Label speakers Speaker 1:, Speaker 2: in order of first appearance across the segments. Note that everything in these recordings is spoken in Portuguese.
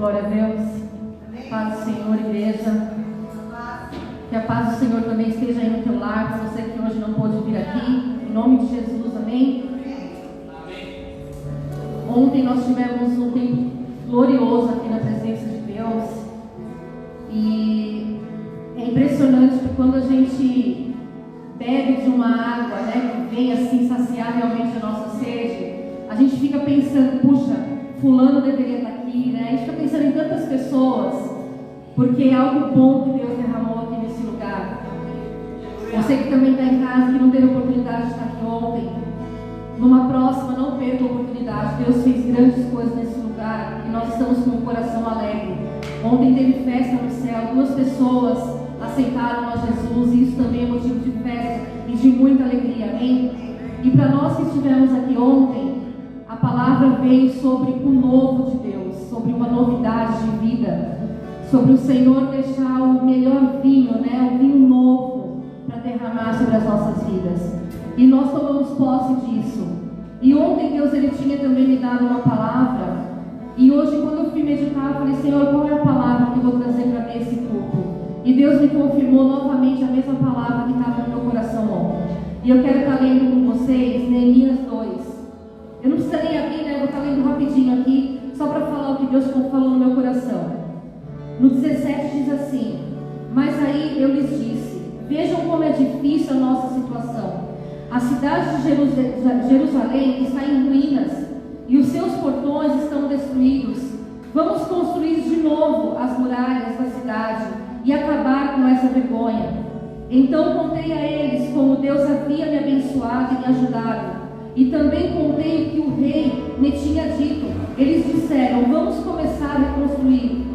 Speaker 1: Glória a Deus. Paz do Senhor, igreja. Que a paz do Senhor também esteja aí no teu lar. Você que hoje não pôde vir aqui, em nome de Jesus, amém? Ontem nós tivemos um tempo glorioso aqui na presença de Deus. E é impressionante que quando a gente bebe de uma água, né, que vem assim saciar realmente a nossa sede, a gente fica pensando, puxa, fulano deveria estar aqui, né? A gente fica pensando em tantas pessoas, porque é algo bom que Deus derramou aqui nesse lugar. Você que também está em casa, que não teve oportunidade de estar aqui ontem, numa próxima, não perca a oportunidade. Deus fez grandes coisas nesse lugar e nós estamos com o coração alegre. Ontem teve festa no céu, 2 pessoas aceitaram a Jesus e isso também é motivo de festa e de muita alegria, amém? E para nós que estivemos aqui ontem, a palavra veio sobre o novo de Deus, sobre uma novidade de vida, sobre o Senhor deixar o melhor vinho, né, o vinho novo para derramar sobre as nossas vidas. E nós tomamos posse disso. E ontem Deus ele tinha também me dado uma palavra. E hoje quando eu fui meditar, eu falei, Senhor, qual é a palavra que eu vou trazer para mim esse culto? E Deus me confirmou novamente a mesma palavra que estava no meu coração ontem. E eu quero estar lendo com vocês Neemias 2. Eu não preciso nem abrir, né? Eu vou estar lendo rapidinho aqui, só para falar o que Deus falou no meu coração. No 17 diz assim: mas aí eu lhes disse, vejam como é difícil a nossa situação. A cidade de Jerusalém está em ruínas e os seus portões estão destruídos. Vamos construir de novo as muralhas da cidade e acabar com essa vergonha. Então contei a eles como Deus havia me abençoado e me ajudado. E também contei o que o rei me tinha dito. Eles disseram, vamos começar a reconstruir.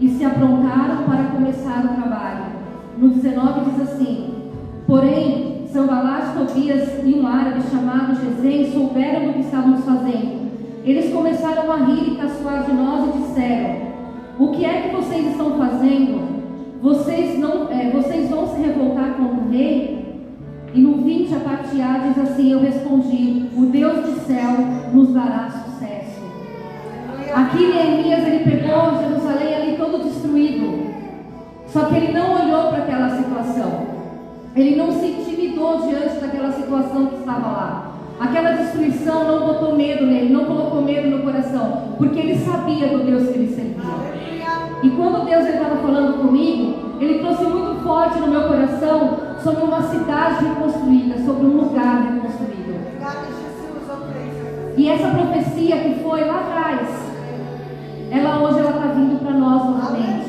Speaker 1: E se aprontaram para começar o trabalho. No 19 diz assim: porém, Sanbalat, Tobias e um árabe chamado Gesem souberam do que estávamos fazendo. Eles começaram a rir e caçoar de nós e disseram, o que é que vocês estão fazendo? Vocês vão se revoltar contra o rei? E no 20 a parte A diz assim, eu respondi, o Deus do céu nos dará sucesso. Aqui Neemias ele pegou Jerusalém ali todo destruído. Só que ele não olhou para aquela situação. Ele não se intimidou diante daquela situação que estava lá. Aquela destruição não botou medo nele, não colocou medo no coração, porque ele sabia do Deus que ele servia. E quando Deus estava falando comigo, ele trouxe muito forte no meu coração sobre uma cidade reconstruída, sobre um lugar reconstruído. E essa profecia que foi lá atrás, hoje ela está vindo para nós novamente.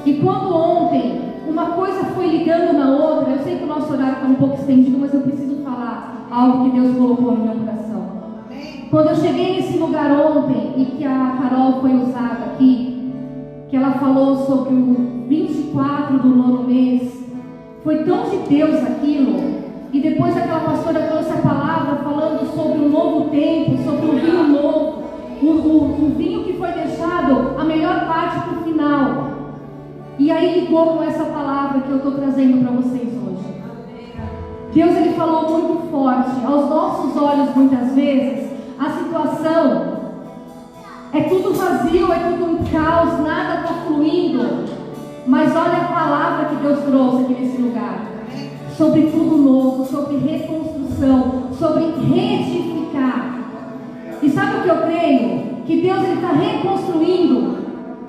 Speaker 1: E quando ontem uma coisa foi ligando na outra, eu sei que o nosso horário está um pouco estendido, mas eu preciso falar algo que Deus colocou no meu coração. Quando eu cheguei nesse lugar ontem e que a Carol foi usada aqui, que ela falou sobre o 24 do 9º mês, foi tão de Deus aquilo. E depois aquela pastora trouxe a palavra falando sobre um novo tempo, sobre um vinho novo, um vinho que foi deixado a melhor parte para o final. E aí ligou com essa palavra que eu estou trazendo para vocês hoje. Deus ele falou muito forte. Aos nossos olhos muitas vezes a situação é tudo vazio, é tudo um caos, nada está fluindo. Mas olha a palavra que Deus trouxe aqui nesse lugar. Sobre tudo novo, sobre reconstrução, sobre reedificar. E sabe o que eu creio? Que Deus está reconstruindo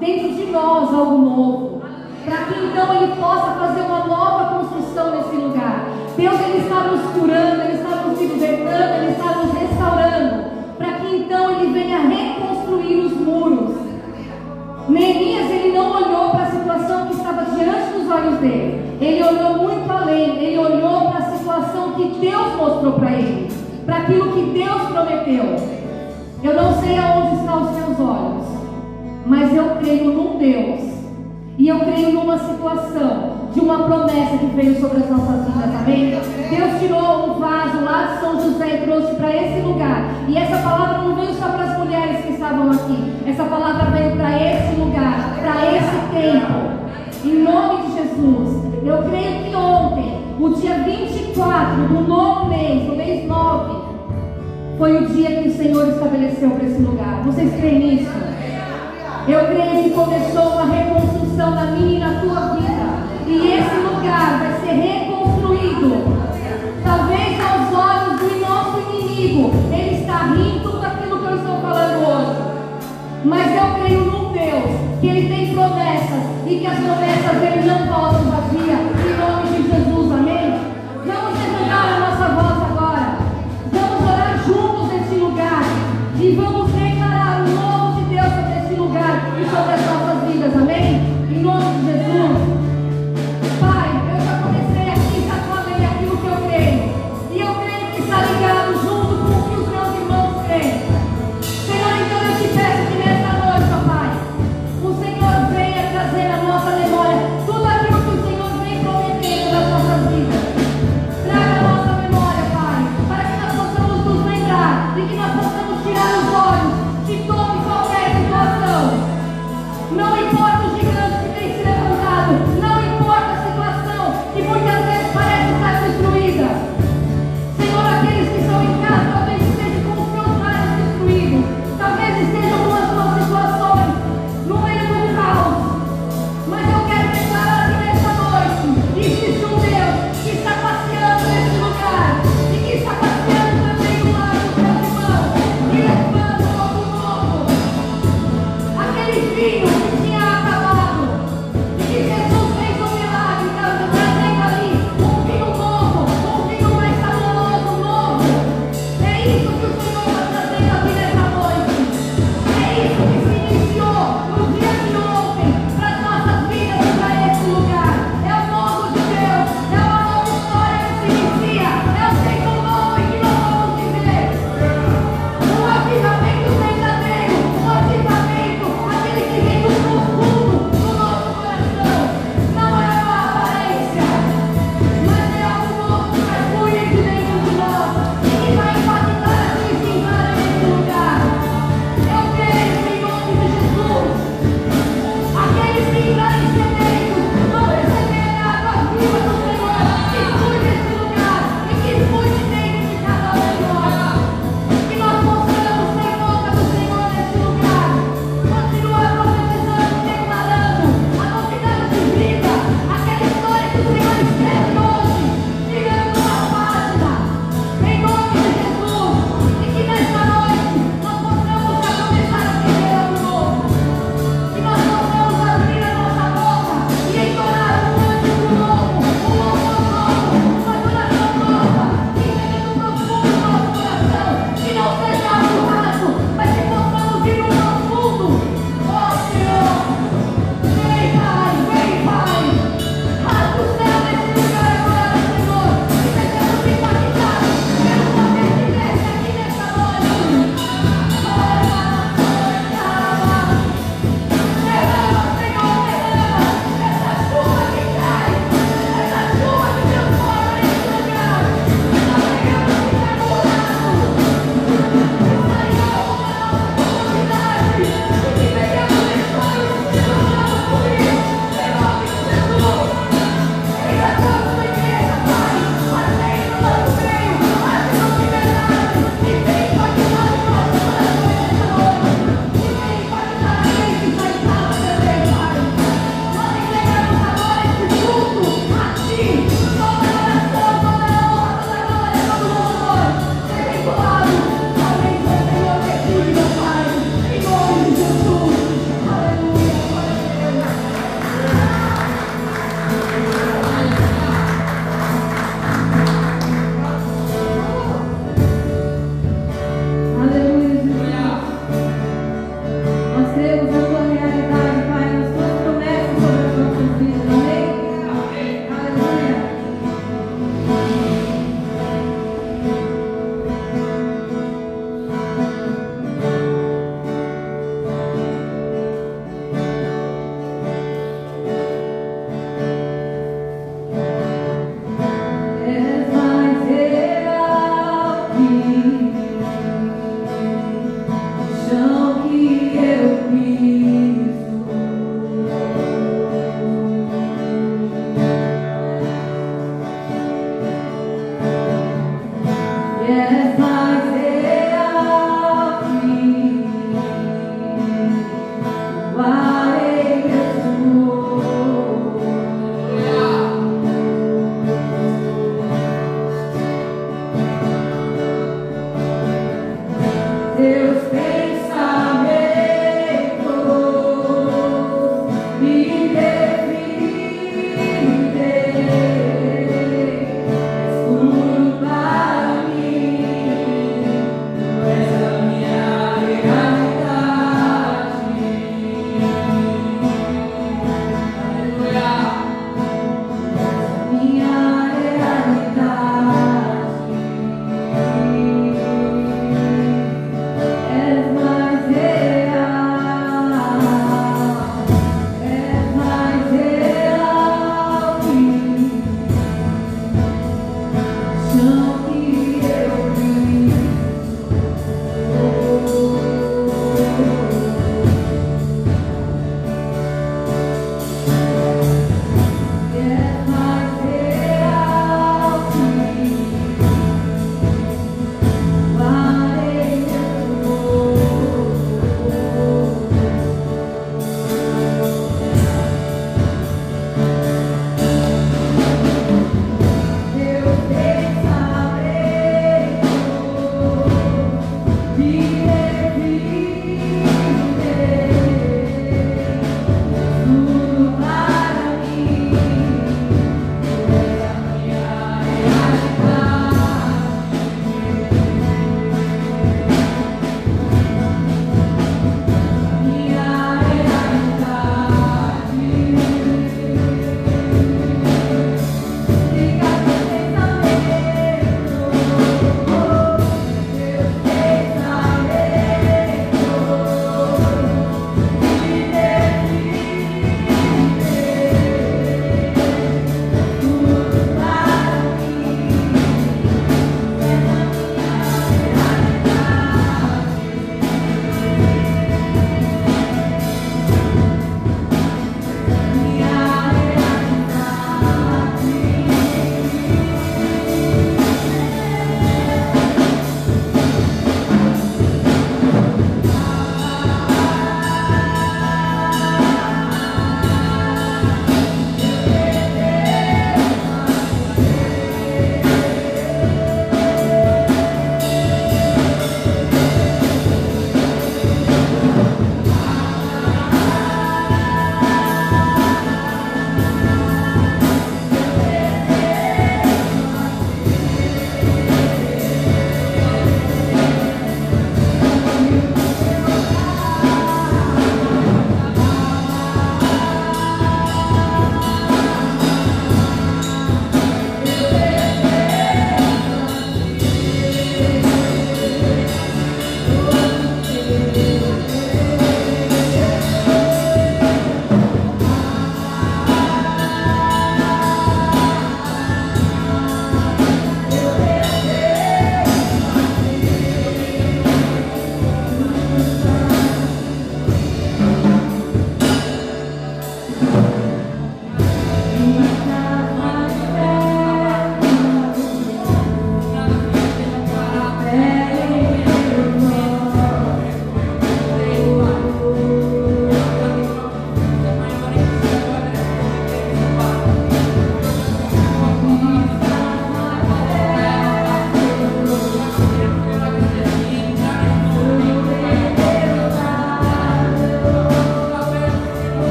Speaker 1: dentro de nós algo novo. Para que então Ele possa fazer uma nova construção nesse lugar. Deus ele está nos curando, Ele está nos libertando, Ele está nos restaurando. Para que então Ele venha reconstruir os muros. Neemias ele não olhou para a situação que estava diante dos olhos dele. Ele olhou muito além. Ele olhou para a situação que Deus mostrou para ele, para aquilo que Deus prometeu. Eu não sei aonde estão os seus olhos, mas eu creio num Deus. E eu creio numa situação de uma promessa que veio sobre as nossas vidas, amém? Deus tirou um vaso lá de São José e trouxe para esse lugar. E essa palavra não veio só para as mulheres que estavam aqui. Essa palavra veio para esse lugar, para esse tempo. Em nome de Jesus. Eu creio que ontem, o dia 24 do 9º mês, do mês 9, foi o dia que o Senhor estabeleceu para esse lugar. Vocês creem nisso? Eu creio que começou uma reconstrução na minha e na tua vida. E esse lugar vai ser reconstruído. Talvez aos olhos do nosso inimigo, ele está rindo daquilo que eu estou falando hoje. Mas eu creio num Deus que ele tem promessas e que as promessas dele não voltam vazias. Em nome de Jesus, amém? Vamos levantar a nossa voz agora. Vamos orar juntos nesse lugar. E vamos declarar o novo de Deus sobre esse lugar e sobre as nossas vidas, amém? Em nome de Jesus. Pai, eu já comecei aqui, já falei aquilo que eu creio. E eu creio que está ligado junto com o que os meus irmãos creem. Senhor, então eu te peço que nessa noite, ó Pai, o Senhor venha trazer à nossa memória tudo aquilo que o Senhor vem prometendo nas nossas vidas. Traga a nossa memória, Pai, para que nós possamos nos lembrar e que nós possamos tirar os olhos de toda e qualquer situação. Não importa o gigante que tem se levantado, não importa a situação que muitas vezes parece estar destruída. Senhor, aqueles que estão em casa talvez estejam com os seus lares destruídos, talvez estejam com as suas situações no meio do caos. Mas eu quero declarar que nessa noite existe um Deus que está passeando nesse lugar e que está passeando também do lado dos seus irmãos e levando algo novo. Aquele vinho que tinha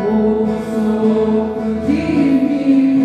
Speaker 2: O sopro divino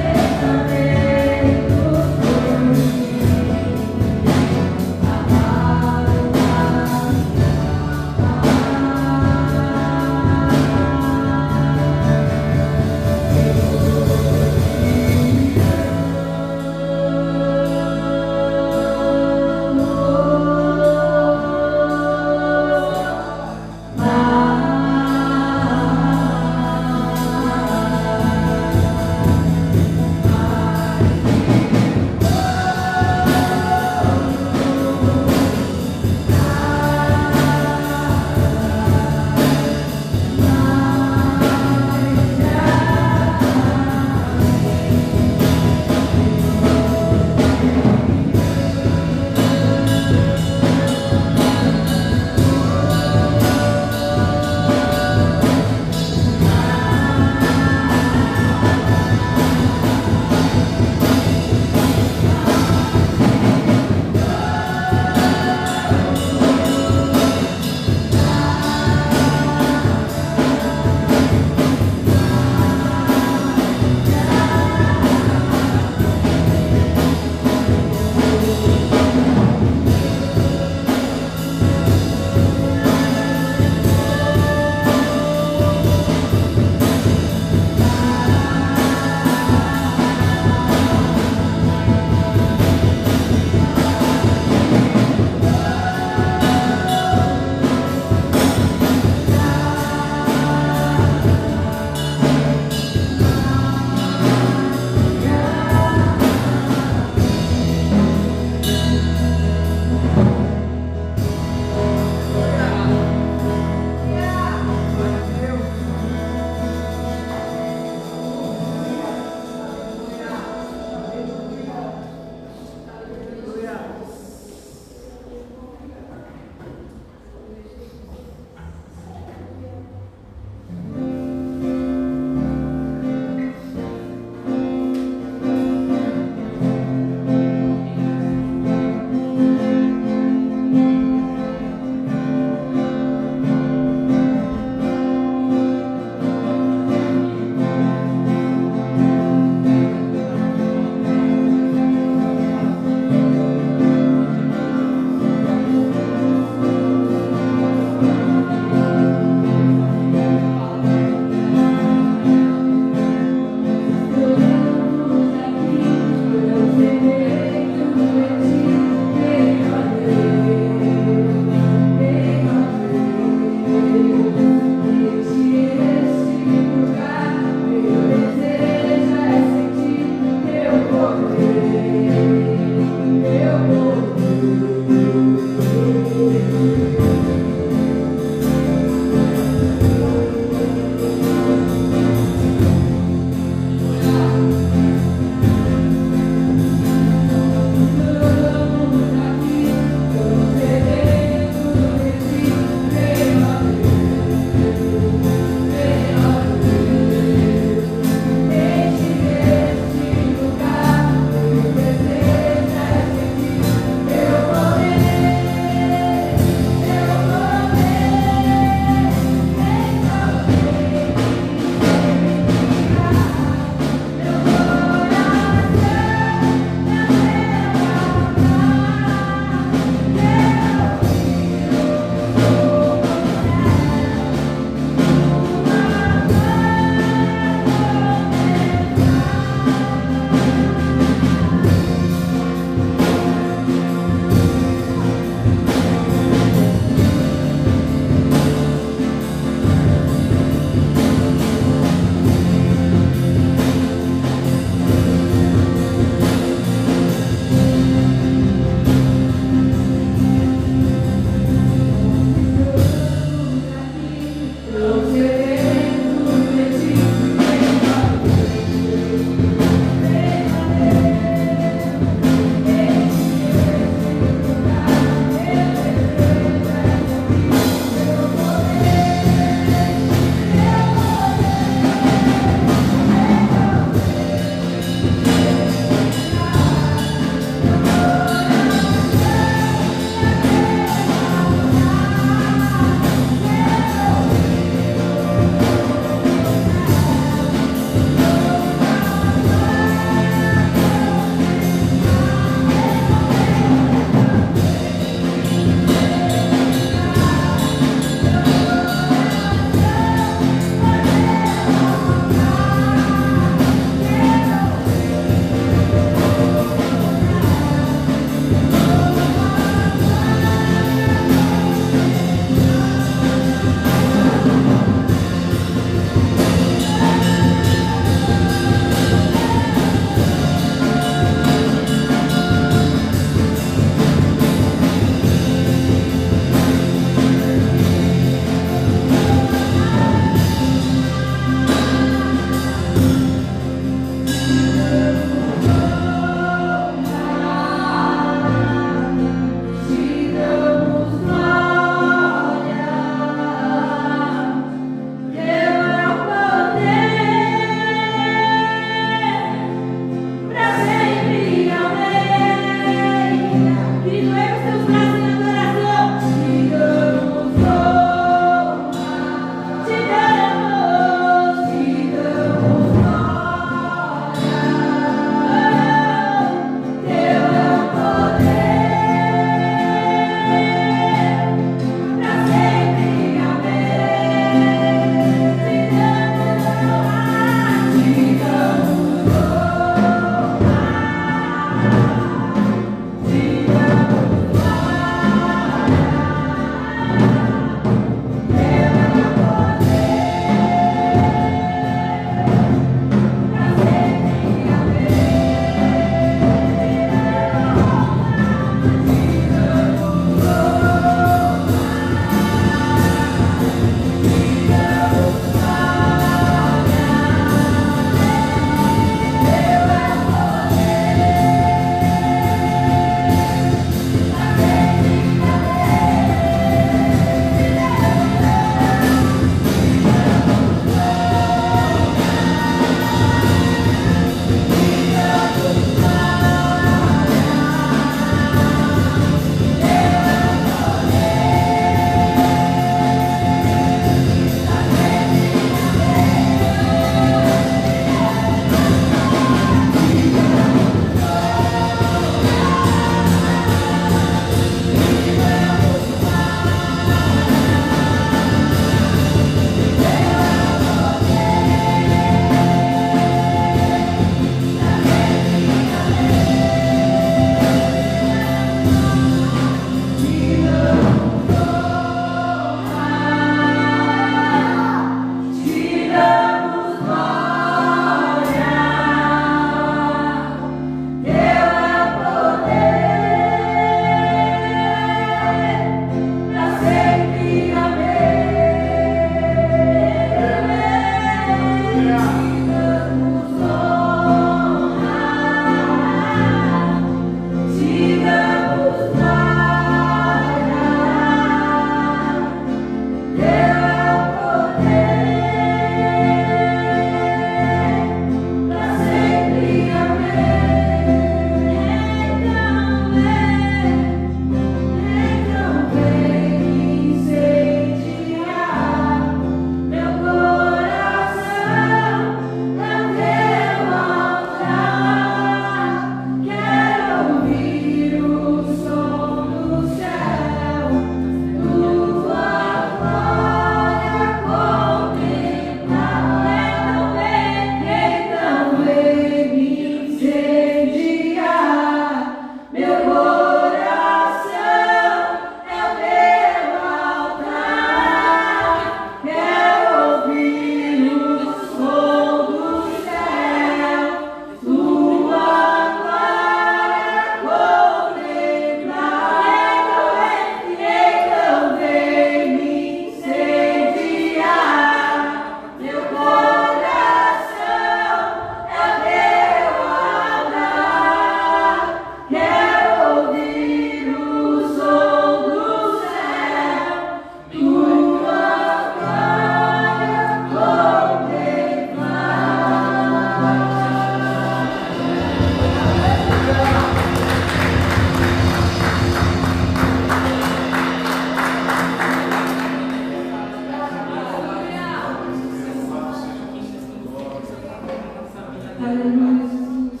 Speaker 1: Aleluia, Jesus.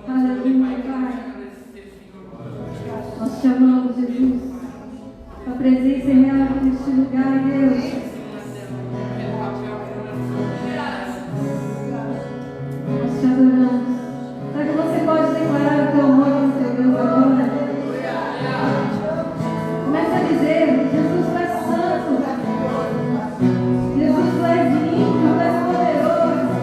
Speaker 1: Aleluia, Pai. Nós te amamos, Jesus. A presença é real aqui neste lugar, Deus. Nós te adoramos. Será que você pode declarar o teu nome no teu Deus agora? Começa a dizer: Jesus, tu és santo. Jesus, tu és limpo, tu és poderoso.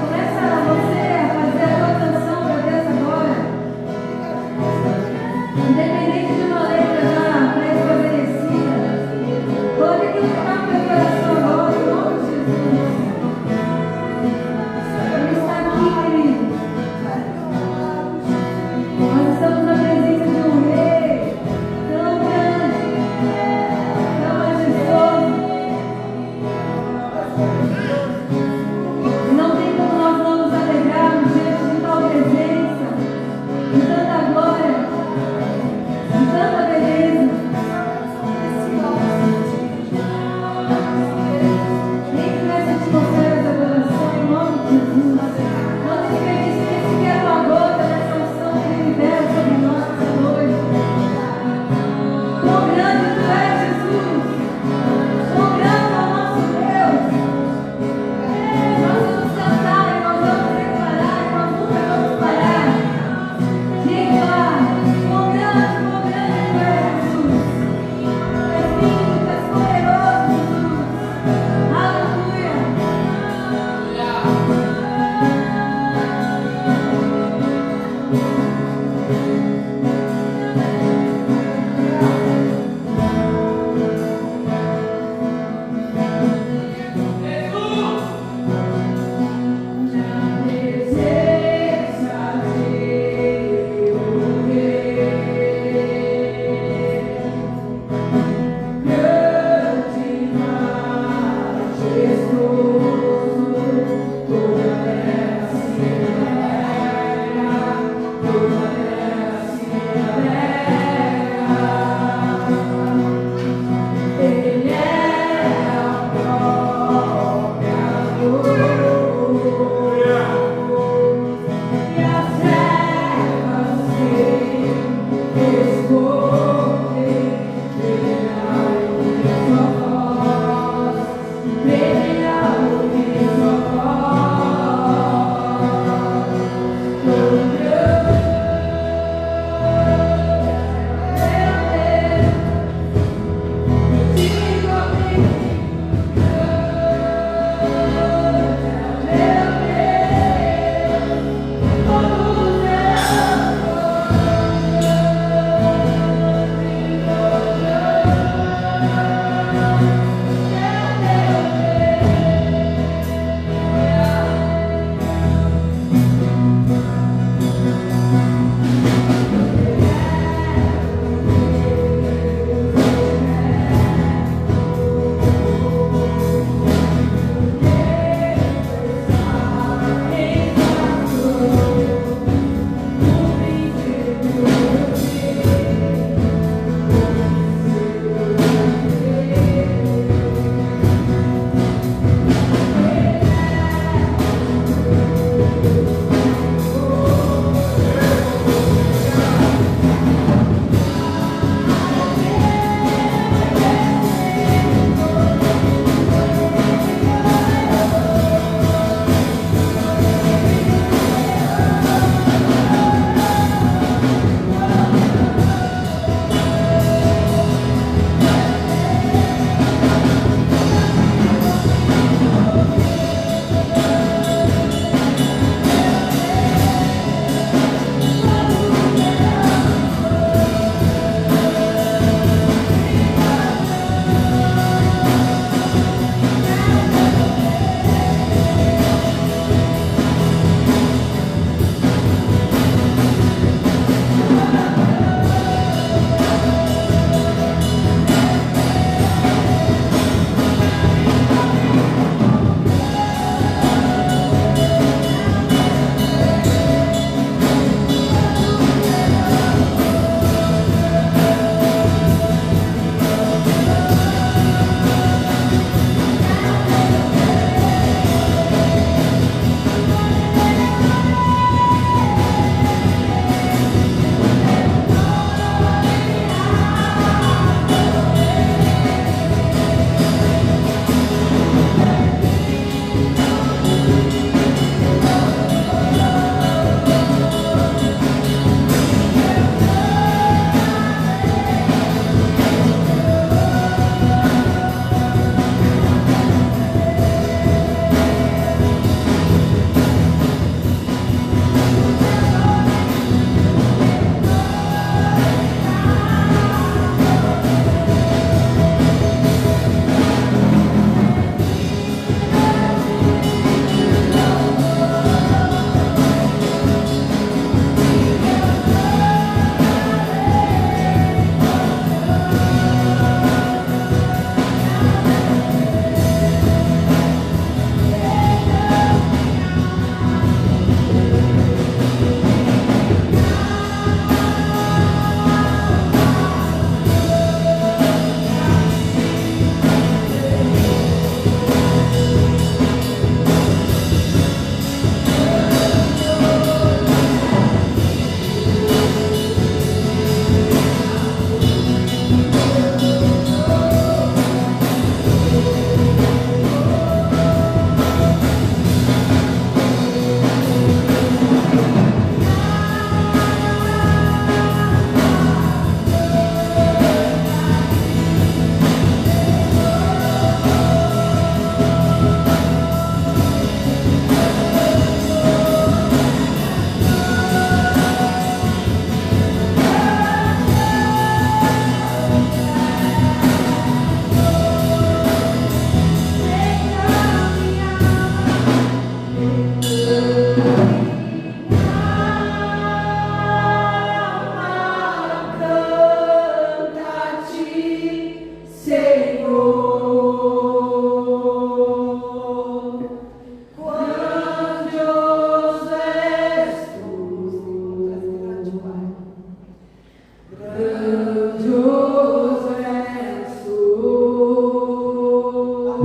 Speaker 1: Começa você a fazer a tua canção para Deus agora. Independente de uma letra já pré-estabelecida. Coloque aquilo que está no teu coração agora, em nome de Jesus.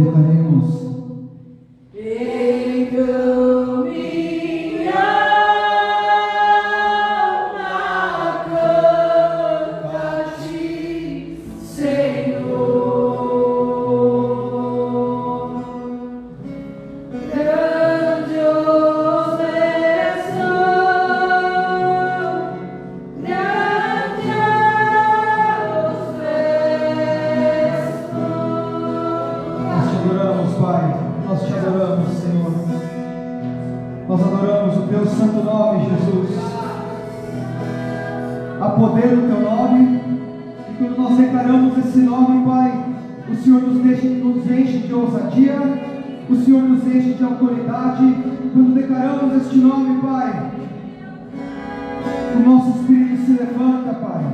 Speaker 2: declaremos.
Speaker 1: Então minha alma canta a ti, Senhor. Grandioso és tu, grandioso és tu.
Speaker 2: Nós te adoramos, Pai. Nós te adoramos, Senhor. Nós adoramos o teu santo nome, Jesus. Há poder no teu nome. E quando nós declaramos esse nome, Pai, o Senhor nos enche de ousadia. O Senhor nos enche de autoridade. Quando declaramos este nome, Pai, o nosso espírito se levanta, Pai.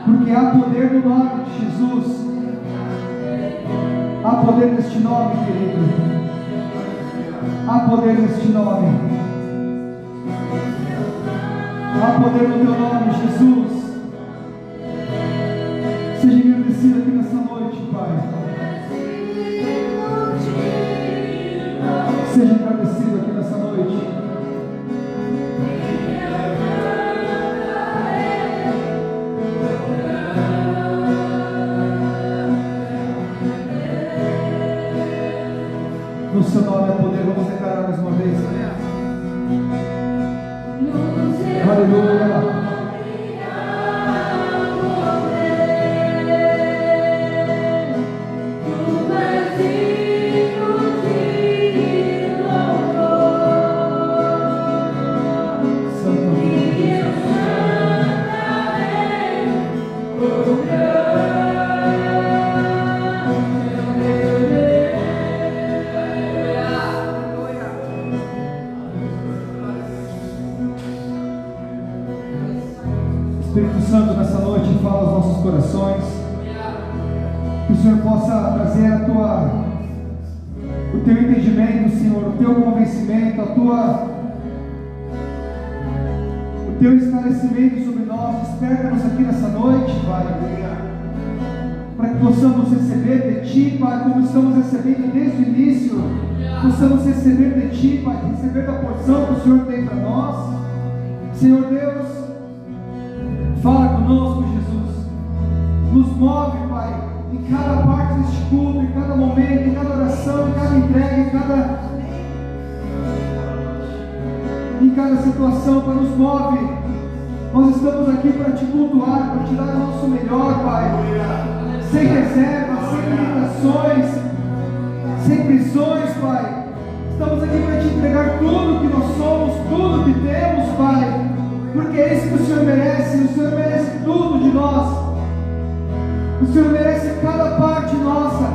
Speaker 2: Porque há poder no nome de Jesus. Há poder neste nome, querido. Há poder neste nome. Há poder no teu nome, Jesus. Seja agradecido aqui nessa noite, Pai. Seja agradecido aqui nessa noite. No seu nome é poder, vamos declarar mais uma vez. Aleluia. Espírito Santo, nessa noite fala aos nossos corações, que o Senhor possa trazer o teu entendimento, Senhor, o teu convencimento, o teu esclarecimento sobre nós. Desperta-nos aqui nessa noite, Pai, para que possamos receber de Ti, Pai, como estamos recebendo desde o início. Possamos receber de Ti, Pai, receber da porção que o Senhor tem para nós. Senhor Deus, fala conosco, Jesus. Nos move, Pai, em cada parte deste culto, em cada momento, em cada oração, em cada entrega, em cada situação, Pai, nos move. Nós estamos aqui para te cultuar, para te dar o nosso melhor, Pai. Sem reservas, sem limitações, sem prisões, Pai. Estamos aqui para te entregar tudo que nós somos, tudo que temos, Pai. Porque é isso que o Senhor merece. O Senhor merece tudo de nós. O Senhor merece cada parte nossa.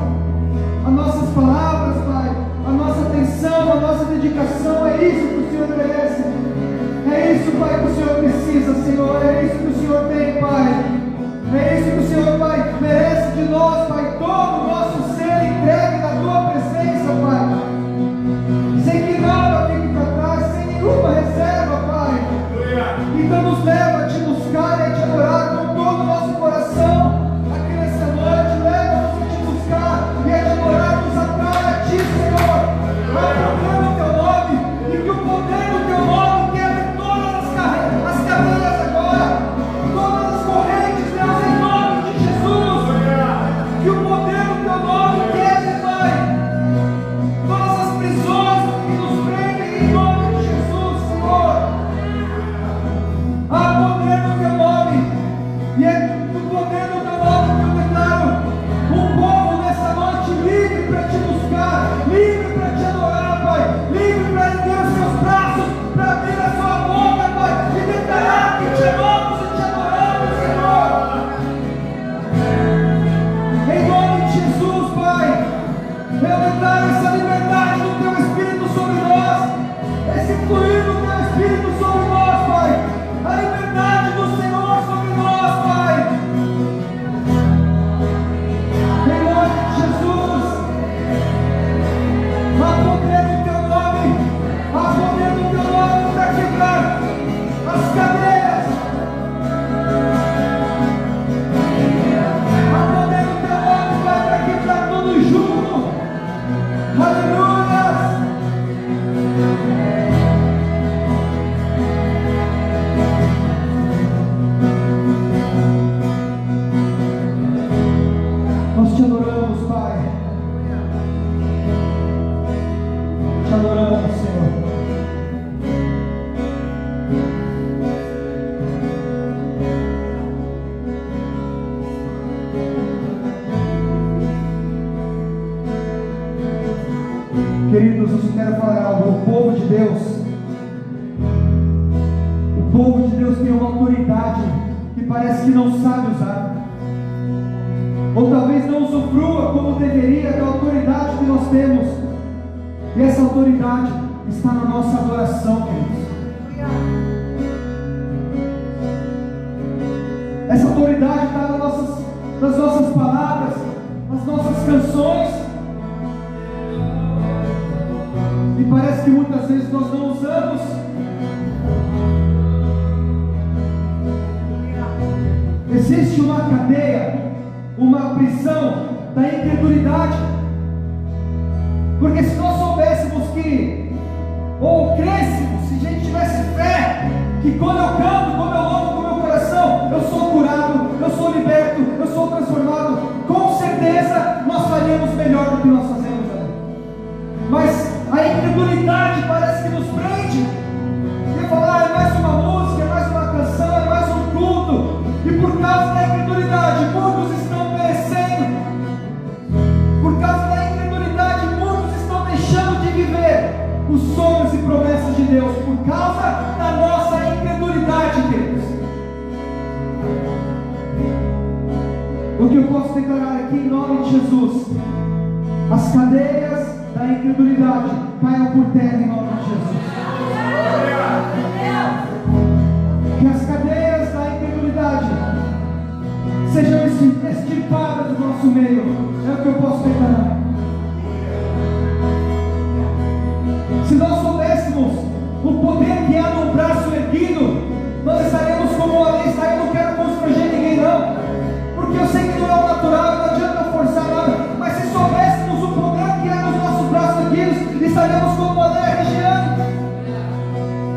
Speaker 2: As nossas palavras, Pai, a nossa atenção, a nossa dedicação. É isso que o Senhor merece. É isso, Pai, que o Senhor precisa, Senhor. É isso que o Senhor tem, Pai. É isso que o Senhor, Pai, merece de nós, Pai. Todo o nosso ser entregue na Tua presença, Pai. Sem que nada fique para trás, sem nenhuma reserva, Pai. Então nos leva a te buscar e a te adorar com todo o nosso coração aqui nessa noite. Leva-nos a te buscar e a te adorar, nos atrai a ti, Senhor. Vai proclamar o teu nome e que o poder do teu nome quebre todas as cadeias agora, todas as correntes, Deus, em nome de Jesus. Que o poder do teu nome quebre, Pai, todas as prisões que nos prendem em nome de Jesus, Senhor. Há poder no teu nome, e é do poder do teu nome que eu declaro um povo nessa noite livre para te buscar, livre para te adorar, Pai, livre para erguer os seus braços, para abrir a sua boca, Pai, e declarar que te amamos e te adoramos, Senhor. Em nome de Jesus, Pai, eu declaro essa liberdade do teu Espírito sobre nós, esse fluir do teu Espírito sobre nós, Pai. A liberdade do Senhor sobre nós, Pai. Em nome de Jesus. Há poder no teu nome. Há poder no teu nome para quebrar as cadeias. Há poder no teu nome, Pai, para quebrar todo o jugo. Queridos, eu só quero falar algo. O povo de Deus tem uma autoridade que parece que não sabe usar, ou talvez não usufrua como deveria da autoridade que nós temos. E essa autoridade está na nossa adoração, queridos. Essa autoridade está nas nossas palavras, nas nossas canções. E parece que muitas vezes nós não usamos. Existe uma cadeia, uma prisão da incredulidade. Porque se nós soubéssemos que, ou crêssemos, se a gente tivesse fé, que quando eu canto, quando eu louvo com o meu coração, eu sou curado, eu sou liberto, eu sou transformado, com certeza nós faríamos melhor do que nós fazemos. Mas a incredulidade parece que nos prende. E falar, é mais uma música, é mais uma canção, é mais um culto. E por causa da incredulidade, muitos estão perecendo. Por causa da incredulidade, muitos estão deixando de viver os sonhos e promessas de Deus. Por causa da nossa incredulidade, queridos. O que eu posso declarar aqui em nome de Jesus: as cadeias da incredulidade caiam por terra em nome de Jesus. Que as cadeias da incredulidade sejam extirpadas do nosso meio. É o que eu posso declarar. Se nós soubéssemos o poder que há no braço erguido, nós estaremos como a lei está. Eu não quero constranger ninguém, não, porque eu sei que não é o natural, não adianta eu forçar nada. Mas se soubéssemos o poder que há nos nossos braços erguidos, estaremos como a lei regiando.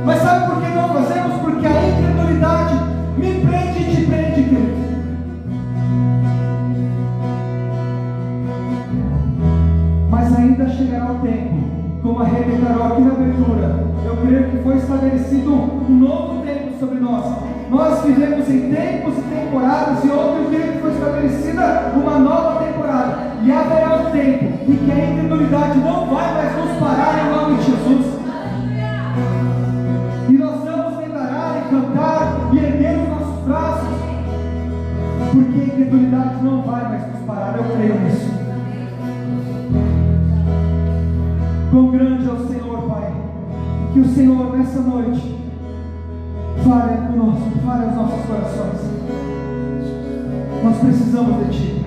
Speaker 2: Mas sabe por que não fazemos? Porque a incredulidade me prende e te prende, querido. Mas ainda chegará o tempo, como a Rede declarou aqui na abertura, eu creio que foi estabelecido um novo tempo sobre nós. Nós vivemos em tempos e temporadas, e ontem eu creio que foi estabelecida uma nova temporada. E haverá um tempo em que a incredulidade não vai mais nos parar em nome de Jesus. E nós vamos declarar e cantar e erguer os nossos braços, porque a incredulidade não vai mais nos parar. Eu creio nisso. Quão grande é o Senhor, Pai. Que o Senhor nessa noite fale conosco, fale aos nossos corações. Nós precisamos de Ti.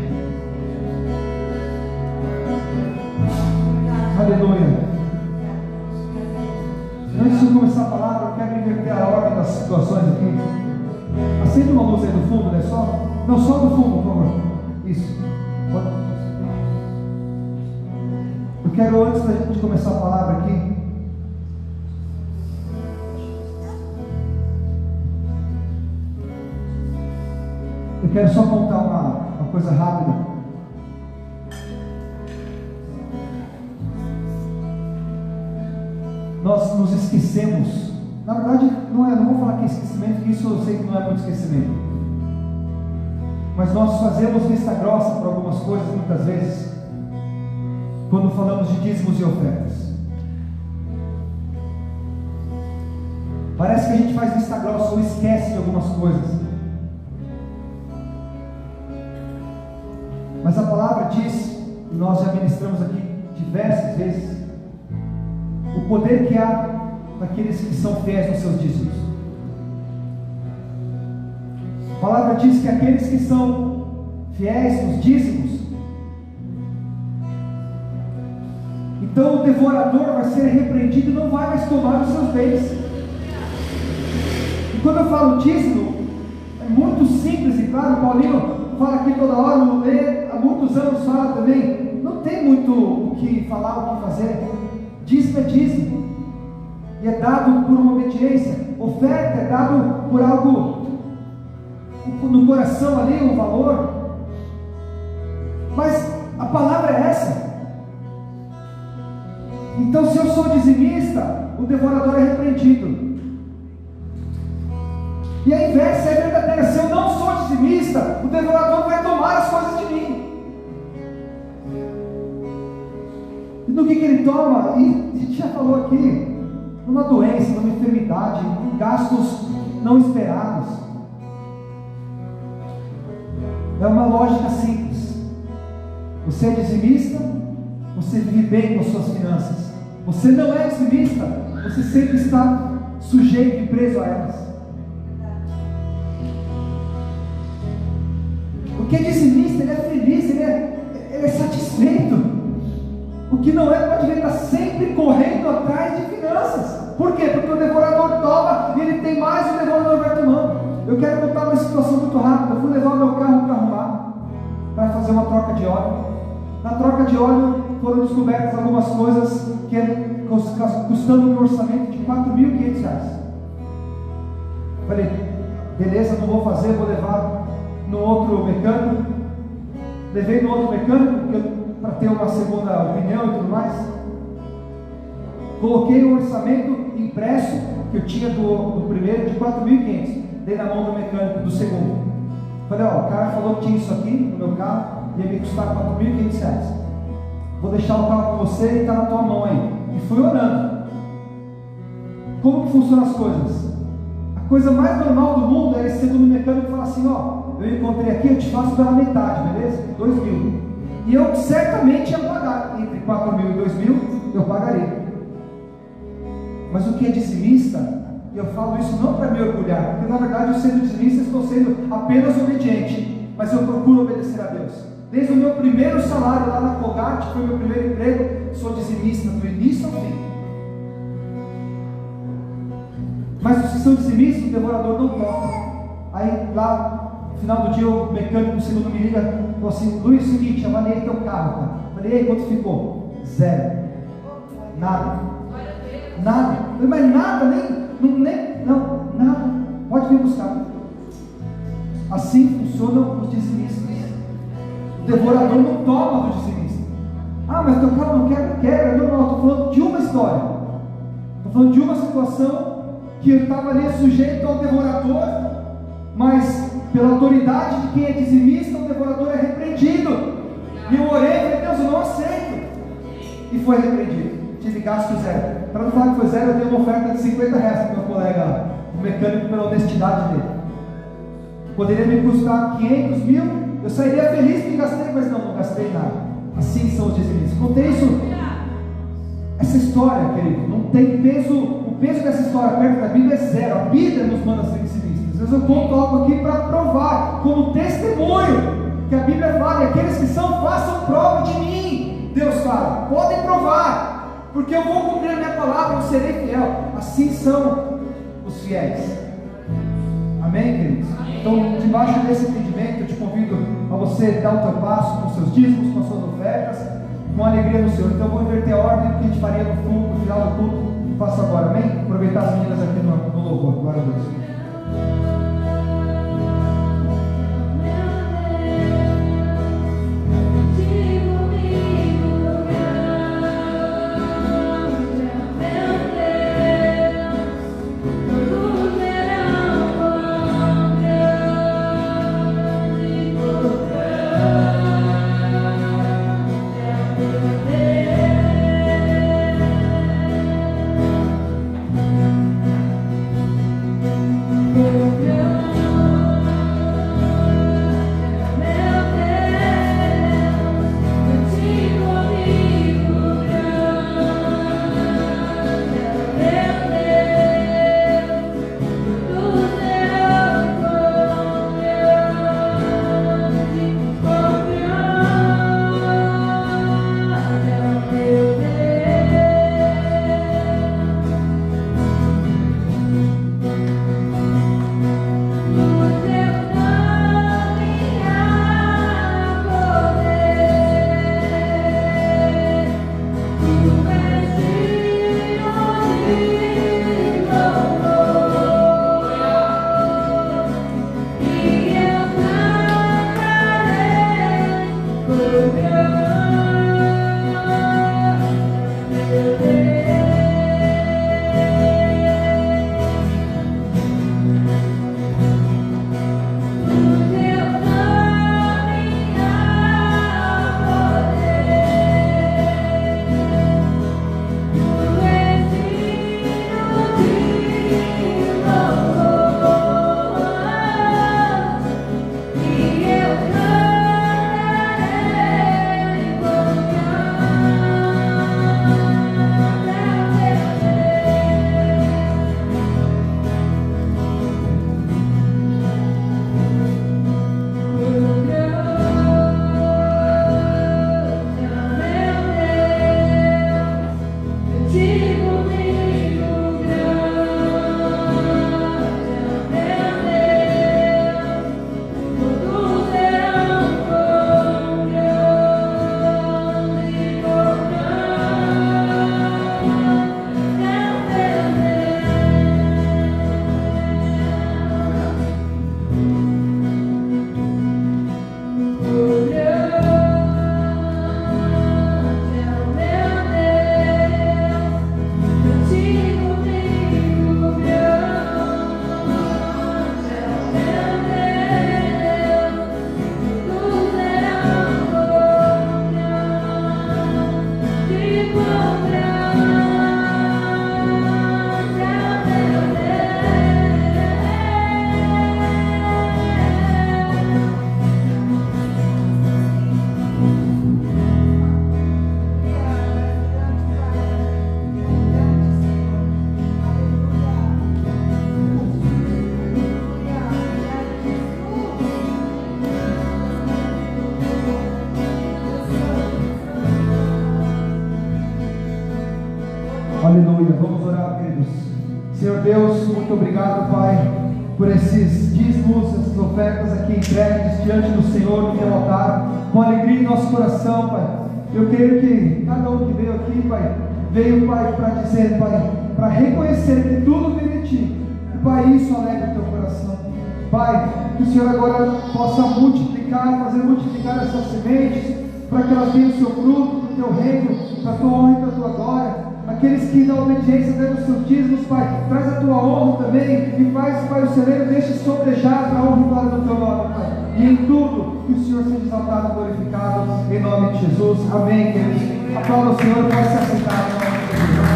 Speaker 2: Aleluia. Antes de começar a palavra, eu quero inverter a ordem das situações aqui. Acende uma luz aí do fundo, né? Não, só do fundo, por favor. Isso. Eu quero, antes da gente começar a palavra aqui, eu quero só contar uma coisa rápida. Nós nos esquecemos. Na verdade, não vou falar que é esquecimento, porque isso eu sei que não é muito esquecimento. Mas nós fazemos vista grossa para algumas coisas muitas vezes, quando falamos de dízimos e ofertas. Parece que a gente faz vista grossa ou esquece de algumas coisas. Mas a palavra diz, e nós já ministramos aqui diversas vezes, o poder que há naqueles que são fiéis nos seus dízimos. A palavra diz que aqueles que são fiéis nos dízimos, então o devorador vai ser repreendido e não vai mais tomar os seus bens. E quando eu falo dízimo, é muito simples, e claro, o Paulinho fala aqui toda hora, o Lê há muitos anos fala também, não tem muito o que falar, o que fazer. Dízimo é dízimo, e é dado por uma obediência. Oferta é dado por algo no coração ali, um valor. Mas a palavra é essa. Então, se eu sou dizimista, o devorador é repreendido. E a inversa é verdadeira. Se eu não sou dizimista, o devorador vai tomar as coisas de mim. E no que ele toma? E a gente já falou aqui, numa doença, numa enfermidade, em gastos não esperados. É uma lógica simples. Você é dizimista, você vive bem com as suas finanças. Você não é dizimista, você sempre está sujeito e preso a elas. O que é dizimista, ele é feliz, ele é satisfeito. O que não é, pode ver, está sempre correndo atrás de finanças. Por quê? Porque o devorador toma e ele tem mais e o devorador vai tomando. Eu quero contar uma situação muito rápida. Eu fui levar o meu carro para arrumar, para fazer uma troca de óleo. Na troca de óleo foram descobertas algumas coisas que custando um orçamento de R$4.500. Falei, beleza, não vou fazer, vou levar no outro mecânico. Levei no outro mecânico para ter uma segunda opinião e tudo mais. Coloquei o orçamento impresso que eu tinha do primeiro de R$4.500. Dei na mão do mecânico do segundo. Falei, ó, o cara falou que tinha isso aqui no meu carro, ia me custar R$4.500. Vou deixar o carro com você e está na tua mão aí. E fui orando. Como que funcionam as coisas? A coisa mais normal do mundo é esse segundo mecânico falar assim, ó, eu encontrei aqui, eu te faço pela metade, beleza? 2.000. E eu certamente ia pagar, entre 4.000 e 2.000, eu pagaria. Mas o que é dizimista, e eu falo isso não para me orgulhar, porque na verdade eu sendo dizimista estou sendo apenas obediente, mas eu procuro obedecer a Deus. Desde o meu primeiro salário lá na Colgate, que foi o meu primeiro emprego, sou dizimista do início ao fim. Mas os que são dizimistas, o devorador não toca. Aí lá, no final do dia, o mecânico do segundo me liga, falou assim, Luiz, seguinte, avaliei teu carro, cara. Falei, ei, quanto ficou? 0. Nada. Nada. Mas nada, nada. Pode vir buscar. Assim funcionam os dizimistas. O devorador não toma do dizimista. Ah, mas teu carro não quebra. Não, estou falando de uma história. Estou falando de uma situação que eu estava ali sujeito ao devorador, mas pela autoridade de quem é dizimista, o devorador é repreendido. E eu orei, falei, Deus, eu não aceito. E foi repreendido. Tive gasto 0. Para não falar que foi 0, eu dei uma oferta de R$50 para o meu colega, o mecânico, pela honestidade dele. Poderia me custar 500 mil, eu sairia feliz que gastei, mas não gastei nada. Assim são os dizimistas. Contei isso, essa história, querido, não tem peso. O peso dessa história perto da Bíblia é 0. A Bíblia nos manda ser dizimistas. Às vezes eu conto algo aqui para provar, como testemunho, que a Bíblia fala, e aqueles que são, façam prova de mim. Deus fala, podem provar, porque eu vou cumprir a minha palavra, eu serei fiel. Assim são os fiéis. Amém, queridos? Então, debaixo desse entendimento, eu te convido a você dar o teu passo com seus dízimos, com as suas ofertas, com alegria no Senhor. Então, eu vou inverter a ordem que a gente faria no fundo, no final do culto. Faço agora, amém? Aproveitar as meninas aqui no louvor. Glória a Deus.
Speaker 3: Yeah.
Speaker 2: Aleluia. Vamos orar, queridos. Senhor Deus, muito obrigado, Pai, por esses dízimos, essas ofertas aqui entregues diante do Senhor no teu altar, com alegria em nosso coração, Pai. Eu creio que cada um que veio aqui, Pai, veio, Pai, para dizer, Pai, para reconhecer que tudo vem de Ti. E, Pai, isso alegra o teu coração. Pai, que o Senhor agora possa multiplicar, fazer multiplicar essas sementes, para que elas tenham o seu fruto no teu reino, para a tua honra e para a tua glória. Aqueles que na obediência deram os seus dízimos, Pai, traz a tua honra também, e faz, Pai, o celeiro deixe sobrejar para a honra e glória do teu nome, Pai. E em tudo, que o Senhor seja exaltado e glorificado, em nome de Jesus. Amém, queridos. Aplauda o Senhor, pode se assentar em nome de Jesus.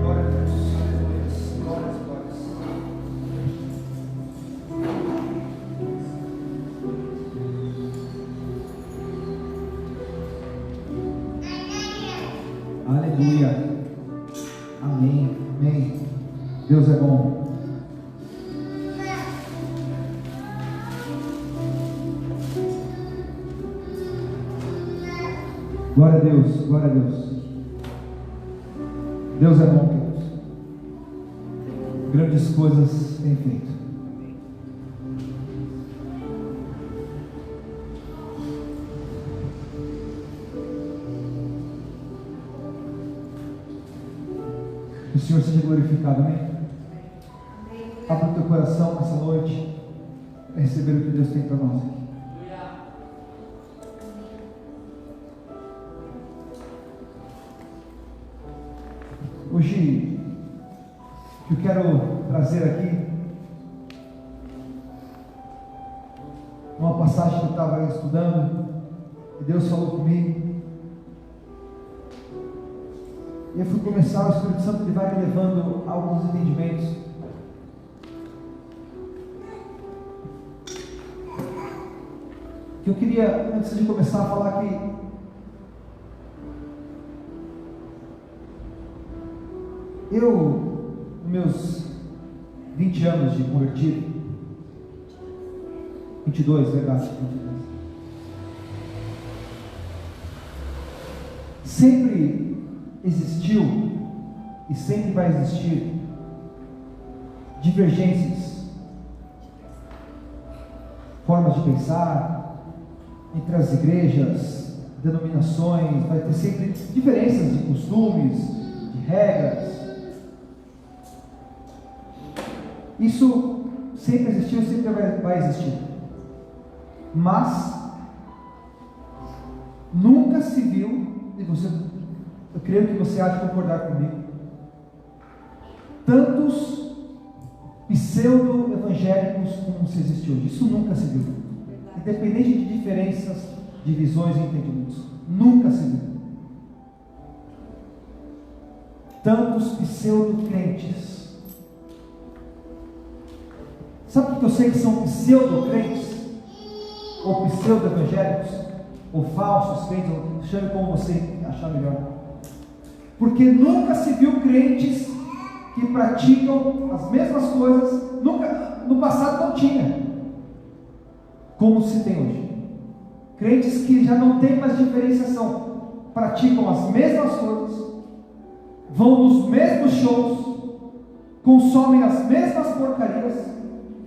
Speaker 2: Glória a Deus. Glórias, glórias. Aleluia. Amém. Amém. Deus é bom. Glória a Deus. Glória a Deus. Deus é bom, queridos. Grandes coisas tem feito. Que o Senhor seja glorificado, amém? Abra o teu coração nessa noite para receber o que Deus tem para nós aqui. Hoje, o que eu quero trazer aqui, uma passagem que eu estava estudando, e Deus falou comigo. E eu fui começar, o Espírito Santo ele vai me levando a alguns entendimentos. Que eu queria, antes de começar a falar aqui, eu, nos meus 20 anos de convertido, 22, verdade, 22, sempre existiu e sempre vai existir divergências, formas de pensar entre as igrejas, denominações, vai ter sempre diferenças de costumes, de regras. Isso sempre existiu, sempre vai existir, mas nunca se viu, e você, eu creio que você há de concordar comigo, tantos pseudo-evangélicos como se existe hoje. Isso nunca se viu. Independente de diferenças, divisões e entendimentos. Nunca se viu. Tantos pseudo-crentes. Sabe por que eu sei que são pseudo-crentes? Ou pseudo-evangélicos? Ou falsos crentes? Ou chame como você achar melhor. Porque nunca se viu crentes que praticam as mesmas coisas. Nunca, no passado não tinha, como se tem hoje. Crentes que já não tem mais diferenciação, praticam as mesmas coisas, vão nos mesmos shows, consomem as mesmas porcarias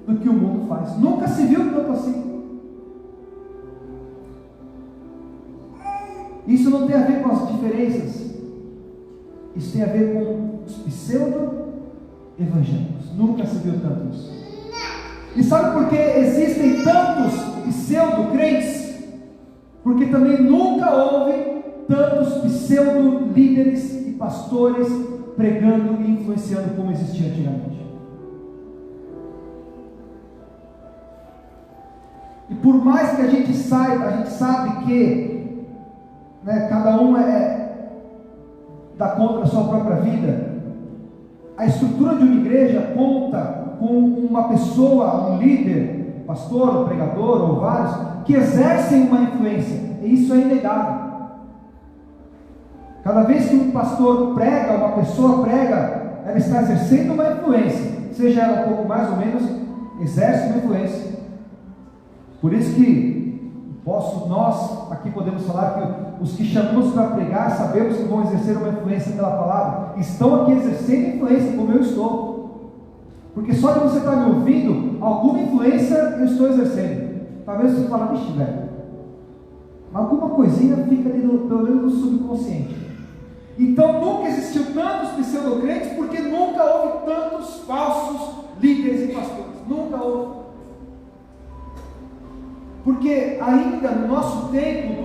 Speaker 2: do que o mundo faz. Nunca se viu tanto assim. Isso não tem a ver com as diferenças. Isso tem a ver com os pseudo-evangélicos. Nunca se viu tanto isso. E sabe por que existem tantos pseudo-crentes? Porque também nunca houve tantos pseudo-líderes e pastores pregando e influenciando como existia antigamente. E por mais que a gente saiba, a gente sabe que, né, cada um dá conta da sua própria vida. A estrutura de uma igreja conta com uma pessoa, um líder, pastor, um pregador ou vários, que exercem uma influência, e isso é inegável. Cada vez que um pastor prega, uma pessoa prega, ela está exercendo uma influência, seja ela um pouco mais ou menos, exerce uma influência. Por isso que nós aqui podemos falar falar que os que chamamos para pregar, sabemos que vão exercer uma influência pela palavra, estão aqui exercendo influência, como eu estou. Porque só de você estar me ouvindo, alguma influência eu estou exercendo. Talvez você fale, vixe, velho, alguma coisinha fica ali, pelo menos no subconsciente. Então nunca existiu tantos pseudocrentes, porque nunca houve tantos falsos líderes e pastores. Nunca houve. Porque ainda no nosso tempo,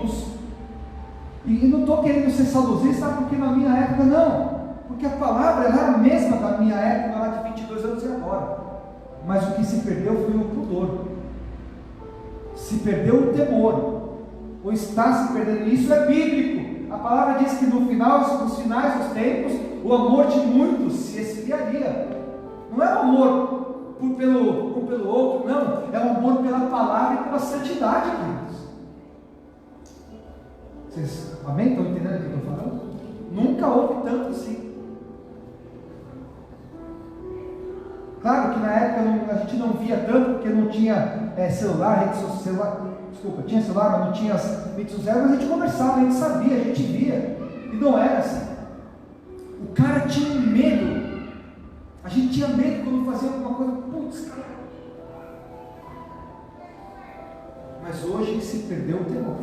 Speaker 2: e não estou querendo ser saudosista, porque na minha época não, porque a palavra era a mesma da minha época, lá de 22 anos e agora. Mas o que se perdeu foi o pudor, se perdeu o temor, ou está se perdendo. Isso é bíblico. A palavra diz que nos finais dos tempos, o amor de muitos se esfriaria. Não é o amor um pelo outro, não, é o amor pela palavra e pela santidade, queridos. Vocês, amém? Estão entendendo o que eu estou falando? Nunca houve tanto assim. Claro que na época a gente não via tanto, porque não tinha celular, rede social, tinha celular, mas não tinha as redes sociais, mas a gente conversava, a gente sabia, a gente via, e não era assim. O cara tinha medo. A gente tinha medo quando fazia alguma coisa, putz, cara. Mas hoje se perdeu o temor.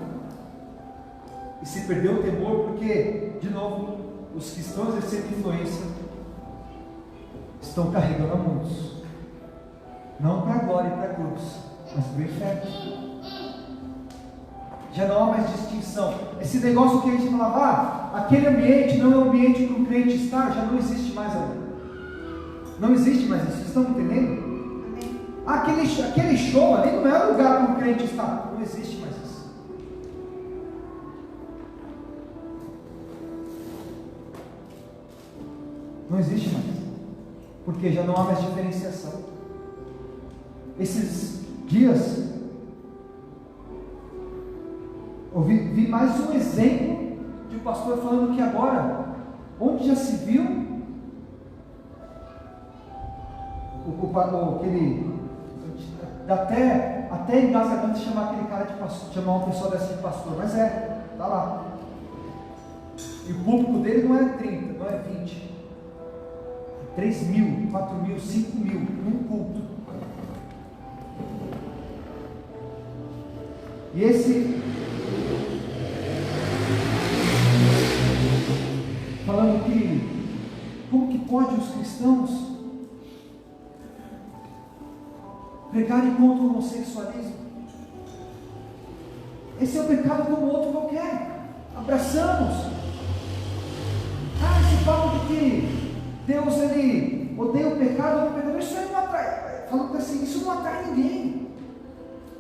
Speaker 2: E se perdeu o temor porque, de novo, os que estão exercendo influência estão carregando a muitos. Não para a glória e para a cruz, mas para o inferno. Já não há mais distinção. Esse negócio que a gente falava, aquele ambiente não é o ambiente para o crente estar, já não existe mais ali. Não existe mais isso, vocês estão entendendo? Aquele show ali não é o lugar para o crente estar, não existe mais isso. Não existe mais, porque já não há mais diferenciação. Esses dias, eu vi mais um exemplo de um pastor falando que agora, onde já se viu, até engasamento chamar aquele cara de pastor, chamar uma pessoa dessa de pastor, mas tá lá. E o público dele não é 30, não é 20, 3 mil, 4 mil, 5 mil, num culto. E esse, falando que, como que pode os cristãos pregarem contra o homossexualismo? Esse é um pecado como outro qualquer. Abraçamos. Esse papo de que Deus ele odeia o pecado, o pecador, isso aí não atrai. Falando assim, isso não atrai ninguém.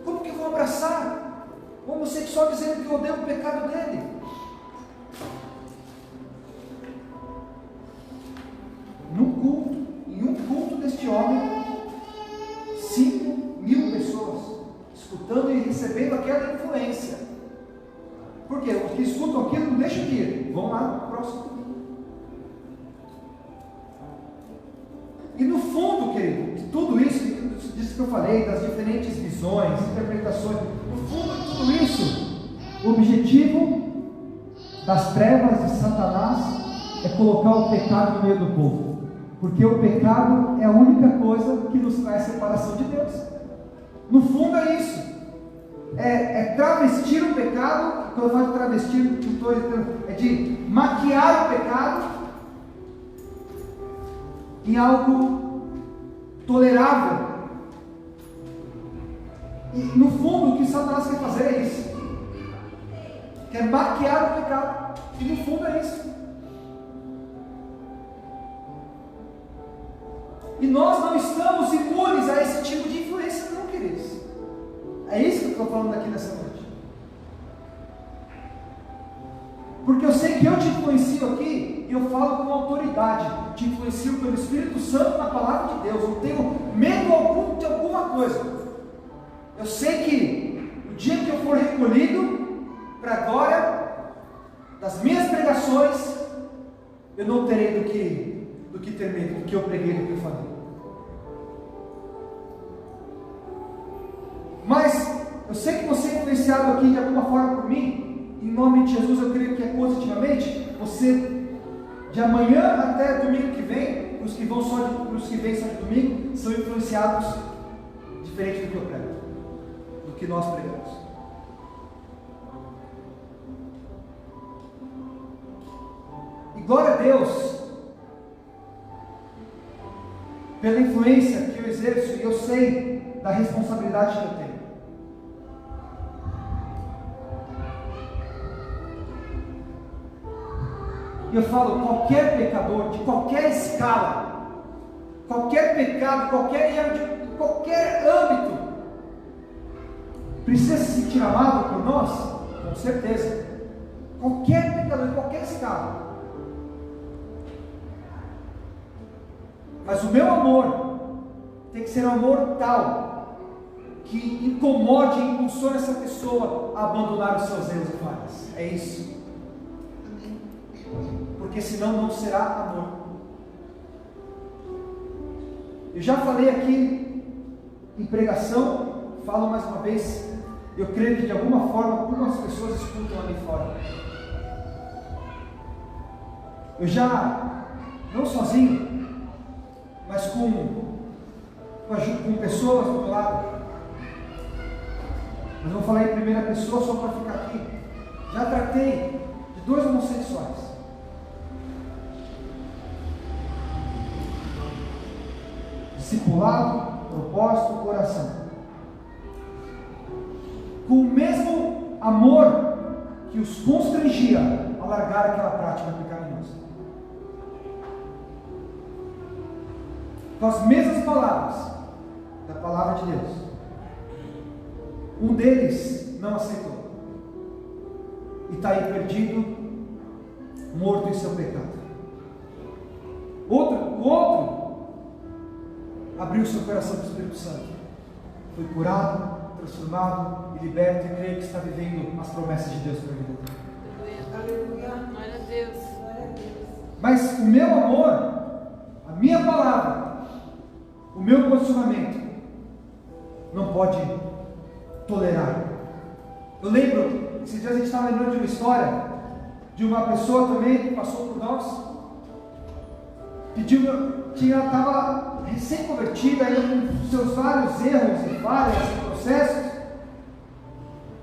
Speaker 2: Como que eu vou abraçar o homossexual dizendo que eu odeio o pecado dele? Em um culto deste homem, 5 mil pessoas escutando e recebendo aquela influência. Porque os que escutam aquilo não deixam de ir, vão lá no próximo. E no fundo, querido, de tudo isso que eu falei, das diferentes visões, interpretações, no fundo de tudo isso, o objetivo das trevas de Satanás é colocar o pecado no meio do povo. Porque o pecado é a única coisa que nos traz separação de Deus. No fundo é isso. É travestir o pecado. Quando eu falo de travestir, é de maquiar o pecado em algo tolerável. E no fundo o que Satanás quer fazer é isso. Quer maquiar o pecado. E no fundo é isso. E nós não estamos imunes a esse tipo de influência, não, queridos. É isso que eu estou falando aqui nessa noite. Porque eu sei que eu te influencio aqui, e eu falo com autoridade, te influencio pelo Espírito Santo na palavra de Deus, não tenho medo algum de alguma coisa. Eu sei que o dia que eu for recolhido para a glória das minhas pregações, eu não terei do que ter medo, do que eu preguei, do que eu falei. Mas eu sei que você é influenciado aqui de alguma forma por mim, e nome de Jesus, eu creio que é positivamente, você, de amanhã até domingo que vem, os que vêm só de domingo, são influenciados diferente do que eu prego, do que nós pregamos. E glória a Deus pela influência que eu exerço, e eu sei da responsabilidade que eu tenho. E eu falo, qualquer pecador, de qualquer escala, qualquer pecado, qualquer erro, de qualquer âmbito, precisa se sentir amado por nós? Com certeza. Qualquer pecador, de qualquer escala. Mas o meu amor tem que ser um amor tal que incomode e impulsione essa pessoa a abandonar os seus erros e falhas. É isso. Porque senão não será amor. Eu já falei aqui em pregação, falo mais uma vez, eu creio que de alguma forma algumas pessoas escutam ali fora. Eu já, não sozinho, mas com pessoas do meu lado, mas vou falar em primeira pessoa só para ficar aqui. Já tratei de 2 homossexuais. Discipulado, propósito, coração. Com o mesmo amor que os constrangia a largar aquela prática pecaminosa. Com as mesmas palavras da palavra de Deus. Um deles não aceitou. E está aí perdido, morto em seu pecado. O outro abriu seu coração para o Espírito Santo. Foi curado, transformado e liberto, e creio que está vivendo as promessas de Deus para a vida dele.
Speaker 3: Aleluia. Glória a Deus.
Speaker 2: Mas o meu amor, a minha palavra, o meu posicionamento não pode tolerar. Eu lembro, esses dias a gente estava lembrando de uma história de uma pessoa também que passou por nós, estava recém-convertida, ainda com seus vários erros e falhas e processos,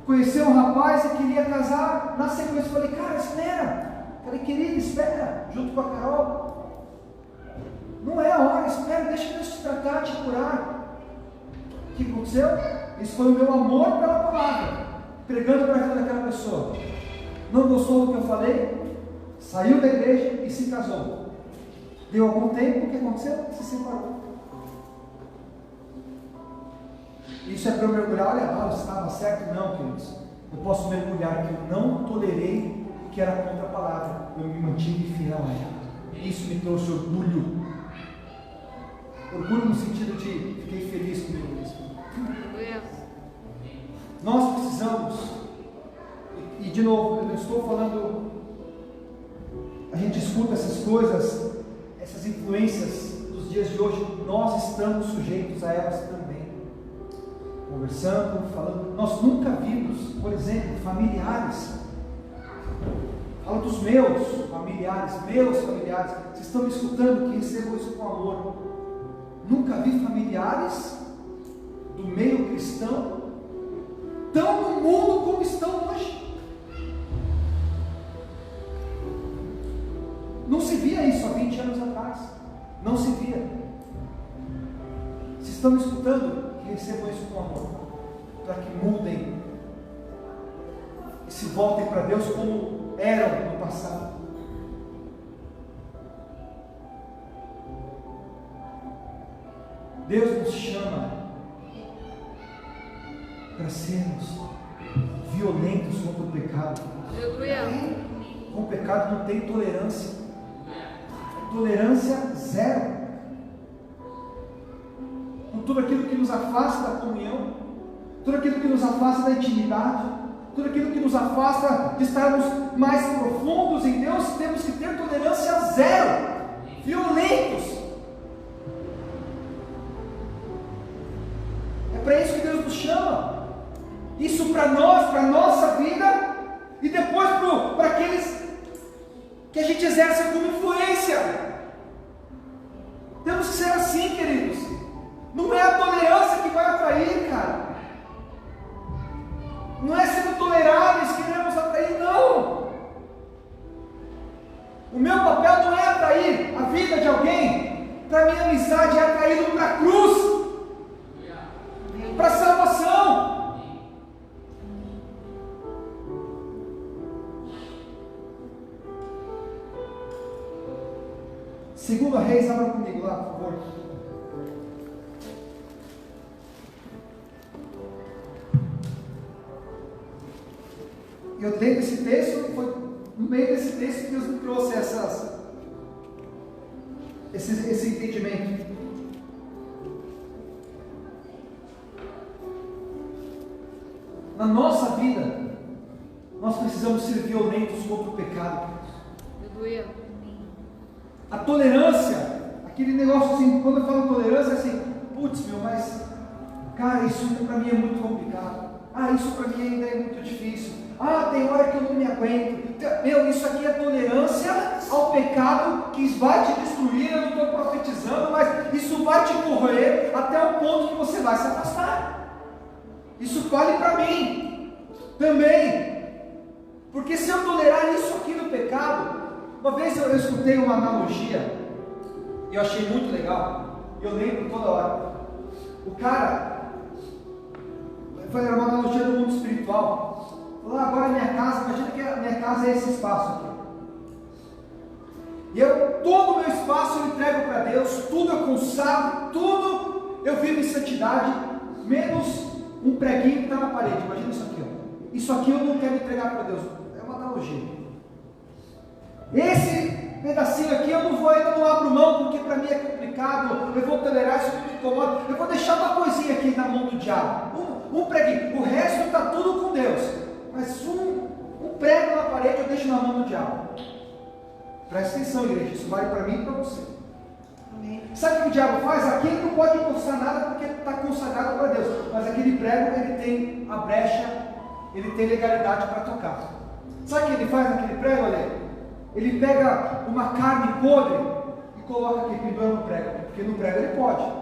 Speaker 2: conheceu um rapaz e queria casar. Na sequência eu falei, cara, espera. Falei, querido, espera, junto com a Carol. Não é a hora, espera, deixa Deus te tratar, te curar. O que aconteceu? Esse foi o meu amor pela palavra, pregando para a vida daquela pessoa. Não gostou do que eu falei, saiu da igreja e se casou. Deu algum tempo, o que aconteceu? Se separou. Isso é para eu mergulhar, olha, estava certo? Não, queridos. Eu posso mergulhar que eu não tolerei o que era contra a palavra. Eu me mantive fiel a ela. Isso me trouxe orgulho. Orgulho no sentido de fiquei feliz comigo mesmo. Nós precisamos, e de novo, eu não estou falando, a gente escuta essas coisas, essas influências dos dias de hoje, nós estamos sujeitos a elas também. Conversando, falando, nós nunca vimos, por exemplo, familiares. Falo dos meus familiares, vocês estão me escutando, que recebam isso com amor. Nunca vi familiares do meio cristão tão no mundo como estão hoje. Não se via isso há 20 anos atrás. Não se via. Se estão me escutando, que recebam isso com amor, para que mudem e se voltem para Deus como eram no passado. Deus nos chama para sermos violentos contra o pecado. Com o pecado não tem tolerância. Tolerância zero. Com tudo aquilo que nos afasta da comunhão, tudo aquilo que nos afasta da intimidade, tudo aquilo que nos afasta de estarmos mais profundos em Deus, temos que ter tolerância zero. Violentos. É para isso que Deus nos chama. Isso para nós, para a nossa vida, e depois que a gente exerça como influência. Temos que ser assim, queridos. Não é a tolerância que vai atrair, cara. Não é sendo toleráveis que iremos atrair, não. O meu papel não é atrair a vida de alguém para minha amizade, é atraí-lo para a cruz, para a salvação. Segundo Reis, abra comigo lá, por favor. Eu leio esse texto, foi no meio desse texto que Deus me trouxe esse entendimento. Na nossa vida, nós precisamos ser violentos contra o pecado.
Speaker 3: Aleluia.
Speaker 2: A tolerância, aquele negócio assim, quando eu falo tolerância, é assim, putz, meu, mas, cara, isso para mim é muito complicado. Ah, isso para mim ainda é muito difícil. Ah, tem hora que eu não me aguento. Meu, isso aqui é tolerância ao pecado que vai te destruir. Eu não estou profetizando, mas isso vai te corroer até o ponto que você vai se afastar. Isso vale para mim também. Porque se eu tolerar isso aqui no pecado, uma vez eu escutei uma analogia e eu achei muito legal. Eu lembro toda hora. O cara, era uma analogia do mundo espiritual. Falou, agora a minha casa, imagina que a minha casa é esse espaço aqui. E todo o meu espaço eu entrego para Deus, tudo eu consagro, tudo eu vivo em santidade, menos um preguinho que está na parede. Imagina isso aqui, ó. Isso aqui eu não quero entregar para Deus. É uma analogia. Esse pedacinho aqui eu não vou, ainda não abro mão, porque para mim é complicado, eu vou tolerar, isso me incomoda, eu vou deixar uma coisinha aqui na mão do diabo, um preguinho, o resto está tudo com Deus, mas um prego na parede eu deixo na mão do diabo. Presta atenção, igreja, isso vale para mim e para você. Amém. Sabe o que o diabo faz? Aqui ele não pode encostar nada porque está consagrado para Deus, mas aquele prego ele tem a brecha, ele tem legalidade para tocar. Sabe o que ele faz naquele prego, Ale? Ele pega uma carne podre e coloca aqui, pendura no prego, porque no prego ele pode.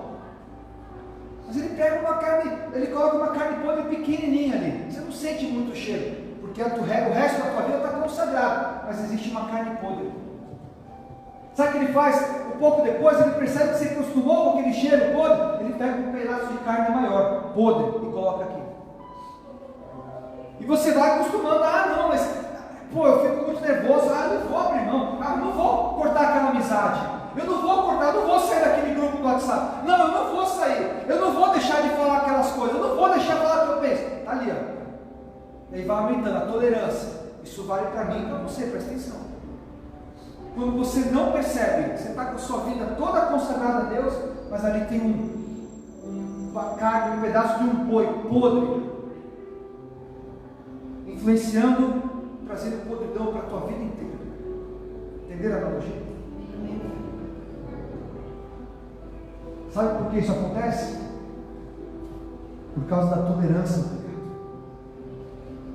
Speaker 2: Mas ele pega uma carne, ele coloca uma carne podre pequenininha ali. Você não sente muito o cheiro, porque o resto da tua vida está consagrado, mas existe uma carne podre. Sabe o que ele faz? Um pouco depois ele percebe que você acostumou com aquele cheiro podre, ele pega um pedaço de carne maior, podre, e coloca aqui. E você vai acostumando, não, mas pô, eu fico muito nervoso, eu não vou abrir mão, eu não vou cortar aquela amizade, eu não vou cortar, eu não vou sair daquele grupo do WhatsApp, não, eu não vou sair, eu não vou deixar de falar aquelas coisas, eu não vou deixar de falar o que eu penso, está ali, ó. E aí vai aumentando a tolerância, isso vale para mim e para você, presta atenção. Quando você não percebe, você está com a sua vida toda consagrada a Deus, mas ali tem uma carne, um pedaço de um boi podre, influenciando, trazendo podridão para a tua vida inteira. Entenderam a analogia? Sabe por que isso acontece? Por causa da tolerância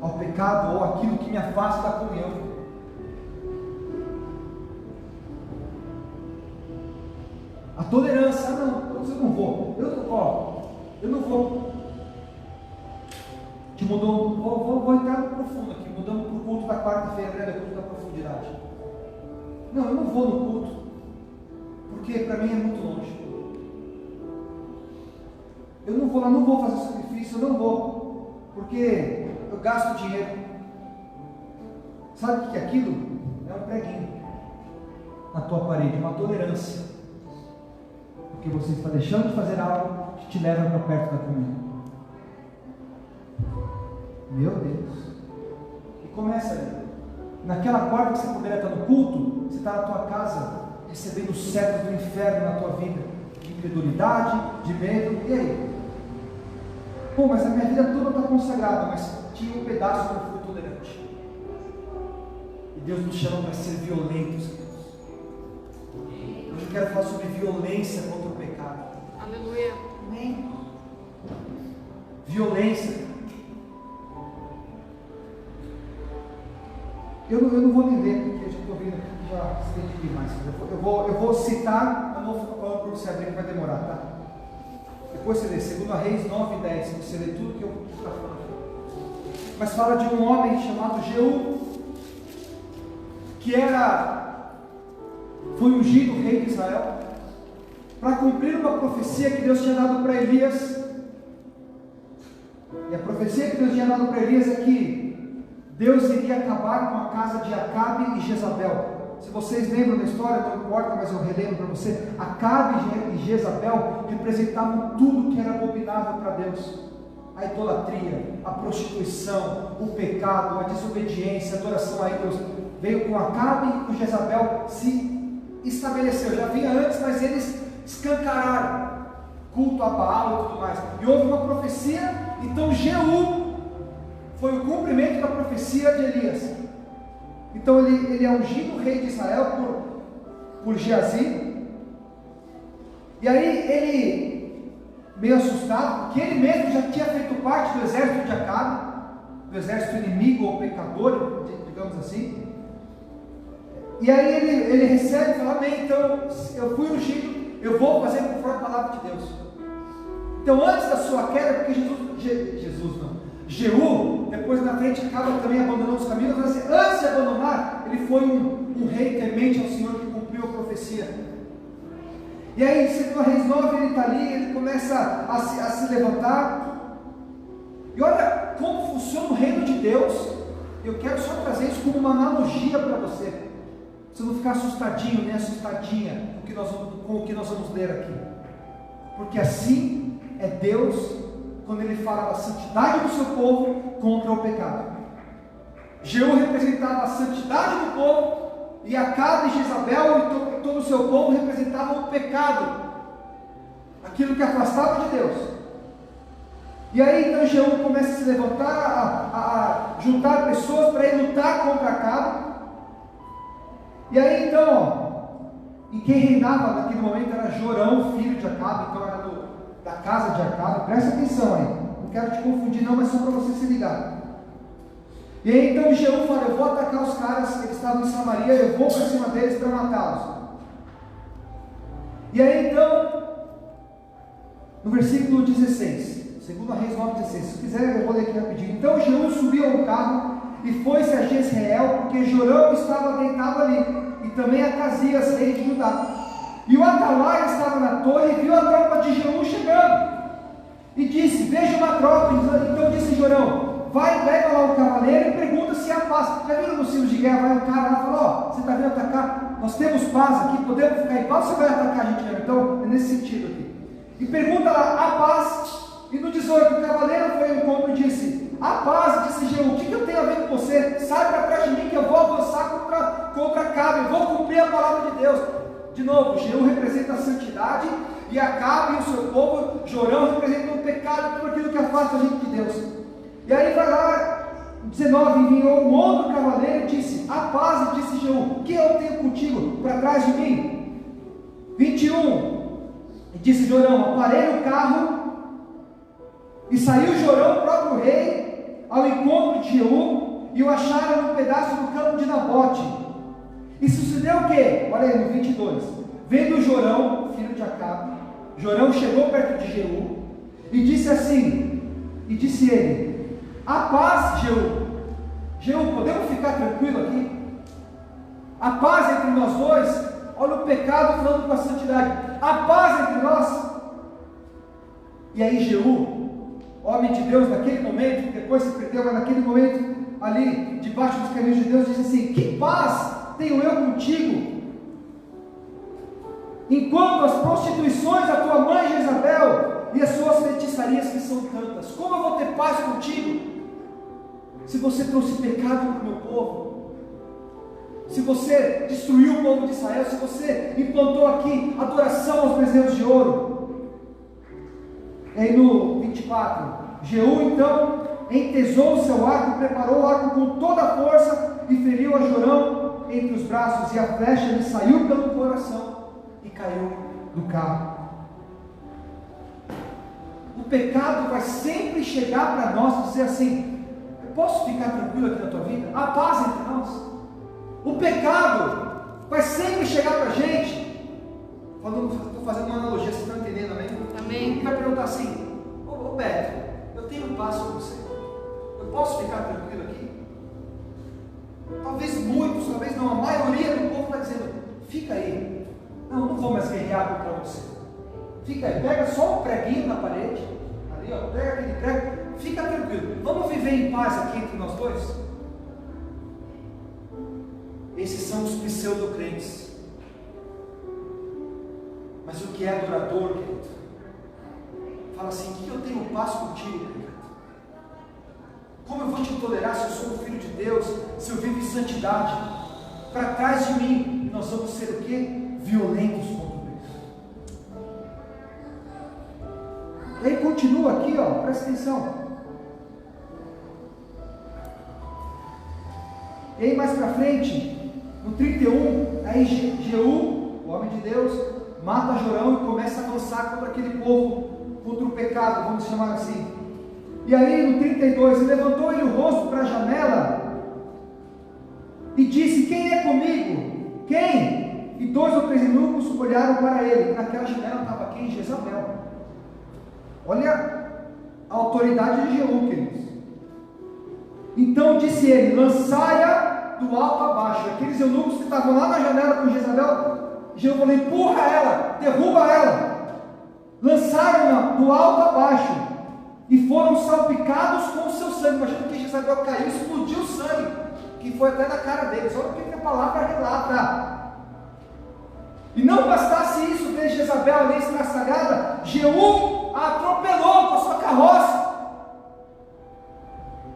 Speaker 2: ao pecado ou aquilo que me afasta da comunhão. A tolerância, não, eu não vou, eu não vou. Te mudou, vou entrar no profundo aqui, mudando para o culto da quarta-feira, né, culto da profundidade. Não, eu não vou no culto, porque para mim é muito longe. Eu não vou lá, não vou fazer sacrifício, eu não vou, porque eu gasto dinheiro. Sabe o que é aquilo? É um preguinho na tua parede, uma tolerância, porque você está deixando de fazer algo que te leva para perto da comunhão. Meu Deus. E começa ali. Naquela quarta que você poderia estar no culto, você está na tua casa recebendo o cetro do inferno na tua vida, de incredulidade, de medo. E aí? Pô, mas a minha vida toda está consagrada, mas tinha um pedaço que eu fui tolerante. E Deus nos chama para ser violentos. Hoje eu quero falar sobre violência contra o pecado.
Speaker 3: Aleluia.
Speaker 2: Amém. Violência. Eu não vou nem ler, porque eu já estou vendo aqui que já se tem demais. Eu vou citar, eu não vou falar para você abrir, que vai demorar, tá? Depois você lê, 2 Reis 9 e 10, você lê tudo que eu estou falando aqui. Mas fala de um homem chamado Jeú, que foi ungido rei de Israel, para cumprir uma profecia que Deus tinha dado para Elias. E a profecia que Deus tinha dado para Elias é que Deus iria acabar com a casa de Acabe e Jezabel. Se vocês lembram da história, não importa, mas eu relembro para você. Acabe e Jezabel representavam tudo que era abominável para Deus. A idolatria, a prostituição, o pecado, a desobediência, a adoração a ídolos. Veio com Acabe e com Jezabel, se estabeleceu. Já vinha antes, mas eles escancararam culto a Baal e tudo mais. E houve uma profecia, então Jeú foi o cumprimento da profecia de Elias. Então ele é ungido rei de Israel por Geazi. E aí ele, meio assustado, porque ele mesmo já tinha feito parte do exército de Acabe, do exército inimigo ou pecador, digamos assim. E aí ele recebe e fala: amém, então eu fui ungido, eu vou fazer conforme a palavra de Deus. Então antes da sua queda, porque Jeú, depois na frente acaba também abandonando os caminhos, mas assim, antes de abandonar, ele foi um rei temente ao Senhor que cumpriu a profecia. E aí, em 2 Reis 9, ele está ali, ele começa a se levantar. E olha como funciona o reino de Deus. Eu quero só trazer isso como uma analogia para você. Você não ficar assustadinho, nem assustadinha com o que nós vamos ler aqui. Porque assim é Deus quando Ele fala da santidade do seu povo contra o pecado. Jeú representava a santidade do povo, e Acabe e Jezabel e todo o seu povo representavam o pecado, aquilo que afastava de Deus. E aí então Jeú começa a se levantar, a juntar pessoas para ir lutar contra Acabe. E aí então, e quem reinava naquele momento era Jorão, filho de Acabe, então era da casa de Acabe. Presta atenção aí, não quero te confundir não, mas só para você se ligar. E aí então Jeú fala: eu vou atacar os caras, eles estavam em Samaria, eu vou para cima deles para matá-los. E aí então, no versículo 16, 2 Reis 9, 16, se quiser eu vou ler aqui rapidinho. Então Jeú subiu ao carro e foi-se a Jezreel, porque Jorão estava deitado ali, e também Acasias, rei de Judá. E o atalaia estava na torre e viu a tropa de Jeú chegando, e disse: veja uma tropa. Então disse Jorão: vai, pega lá o cavaleiro e pergunta se há paz. Já viram nos filmes de guerra? Vai um cara lá e fala: ó, você está vindo atacar? Nós temos paz aqui, podemos ficar em paz, você vai atacar a gente mesmo. Então é nesse sentido aqui. E pergunta lá: há paz? E no 18, o cavaleiro foi ao encontro e disse: há paz. Disse Jeú: o que eu tenho a ver com você? Sai para trás de mim que eu vou avançar contra Acabe, eu vou cumprir a palavra de Deus. De novo, Jeú representa a santidade, e Acabe e o seu povo, Jorão, representa o pecado, tudo aquilo que afasta a gente de Deus. E aí vai lá, 19, enviou um outro cavaleiro e disse: há paz. E disse Jeú: o que eu tenho contigo para trás de mim? 21, e disse Jorão: aparei o carro. E saiu Jorão, o próprio rei, ao encontro de Jeú, e o acharam num pedaço do campo de Nabote. E sucedeu o quê? Olha aí no 22. Vendo Jorão, filho de Acabe, Jorão chegou perto de Jeú e disse assim, e disse ele: há paz, Jeú. Jeú, podemos ficar tranquilo aqui? Há paz entre nós dois? Olha o pecado falando com a santidade. Há paz entre nós? E aí Jeú, homem de Deus naquele momento, depois se perdeu, mas naquele momento ali, debaixo dos caminhos de Deus, disse assim: que paz tenho eu contigo? Enquanto as prostituições da tua mãe Jezabel e as suas feitiçarias que são tantas, como eu vou ter paz contigo? Se você trouxe pecado para o meu povo, se você destruiu o povo de Israel, se você implantou aqui adoração aos bezerros de ouro. E aí no 24, Jeú então entesou o seu arco, preparou o arco com toda a força e feriu a Jorão entre os braços, e a flecha lhe saiu pelo coração e caiu do carro. O pecado vai sempre chegar para nós e dizer assim: eu posso ficar tranquilo aqui na tua vida? Há paz entre nós? pecado vai sempre chegar para a gente. Quando estou fazendo uma analogia, vocês estão entendendo, amém?
Speaker 3: Amém.
Speaker 2: E vai perguntar assim: ô Beto, eu tenho paz com você, eu posso ficar tranquilo aqui? Talvez muitos, talvez não, a maioria do povo está dizendo: fica aí, não vou mais guerrear contra você, fica aí, pega só um preguinho na parede, ali ó, pega aquele prego, fica tranquilo, vamos viver em paz aqui entre nós dois? Esses são os pseudo-crentes. Mas o que é duradouro, querido? Fala assim: que eu tenho paz contigo, querido? Como eu vou te tolerar se eu sou um filho de Deus, se eu vivo em santidade? Para trás de mim, nós vamos ser o quê? Violentos contra Deus. E aí continua aqui, ó, presta atenção. E aí mais para frente, no 31, aí Jeú, o homem de Deus, mata Jorão e começa a avançar contra aquele povo, contra o pecado, vamos chamar assim. E aí no 32, levantou ele o rosto para a janela e disse: quem é comigo? Quem? E 2 ou 3 eunucos olharam para ele. Naquela janela estava quem? Jezabel. Olha a autoridade de Jeú, queridos. Então disse ele: lançai-a do alto a baixo. Aqueles eunucos que estavam lá na janela com Jezabel, Jeú falou: empurra ela, derruba ela. Lançaram-na do alto a baixo e foram salpicados com o seu sangue. Imagina que Jezabel caiu e explodiu o sangue, que foi até na cara deles. Olha o que a palavra relata. E não bastasse isso, ver Jezabel ali estraçalhada, Jeú a atropelou com a sua carroça.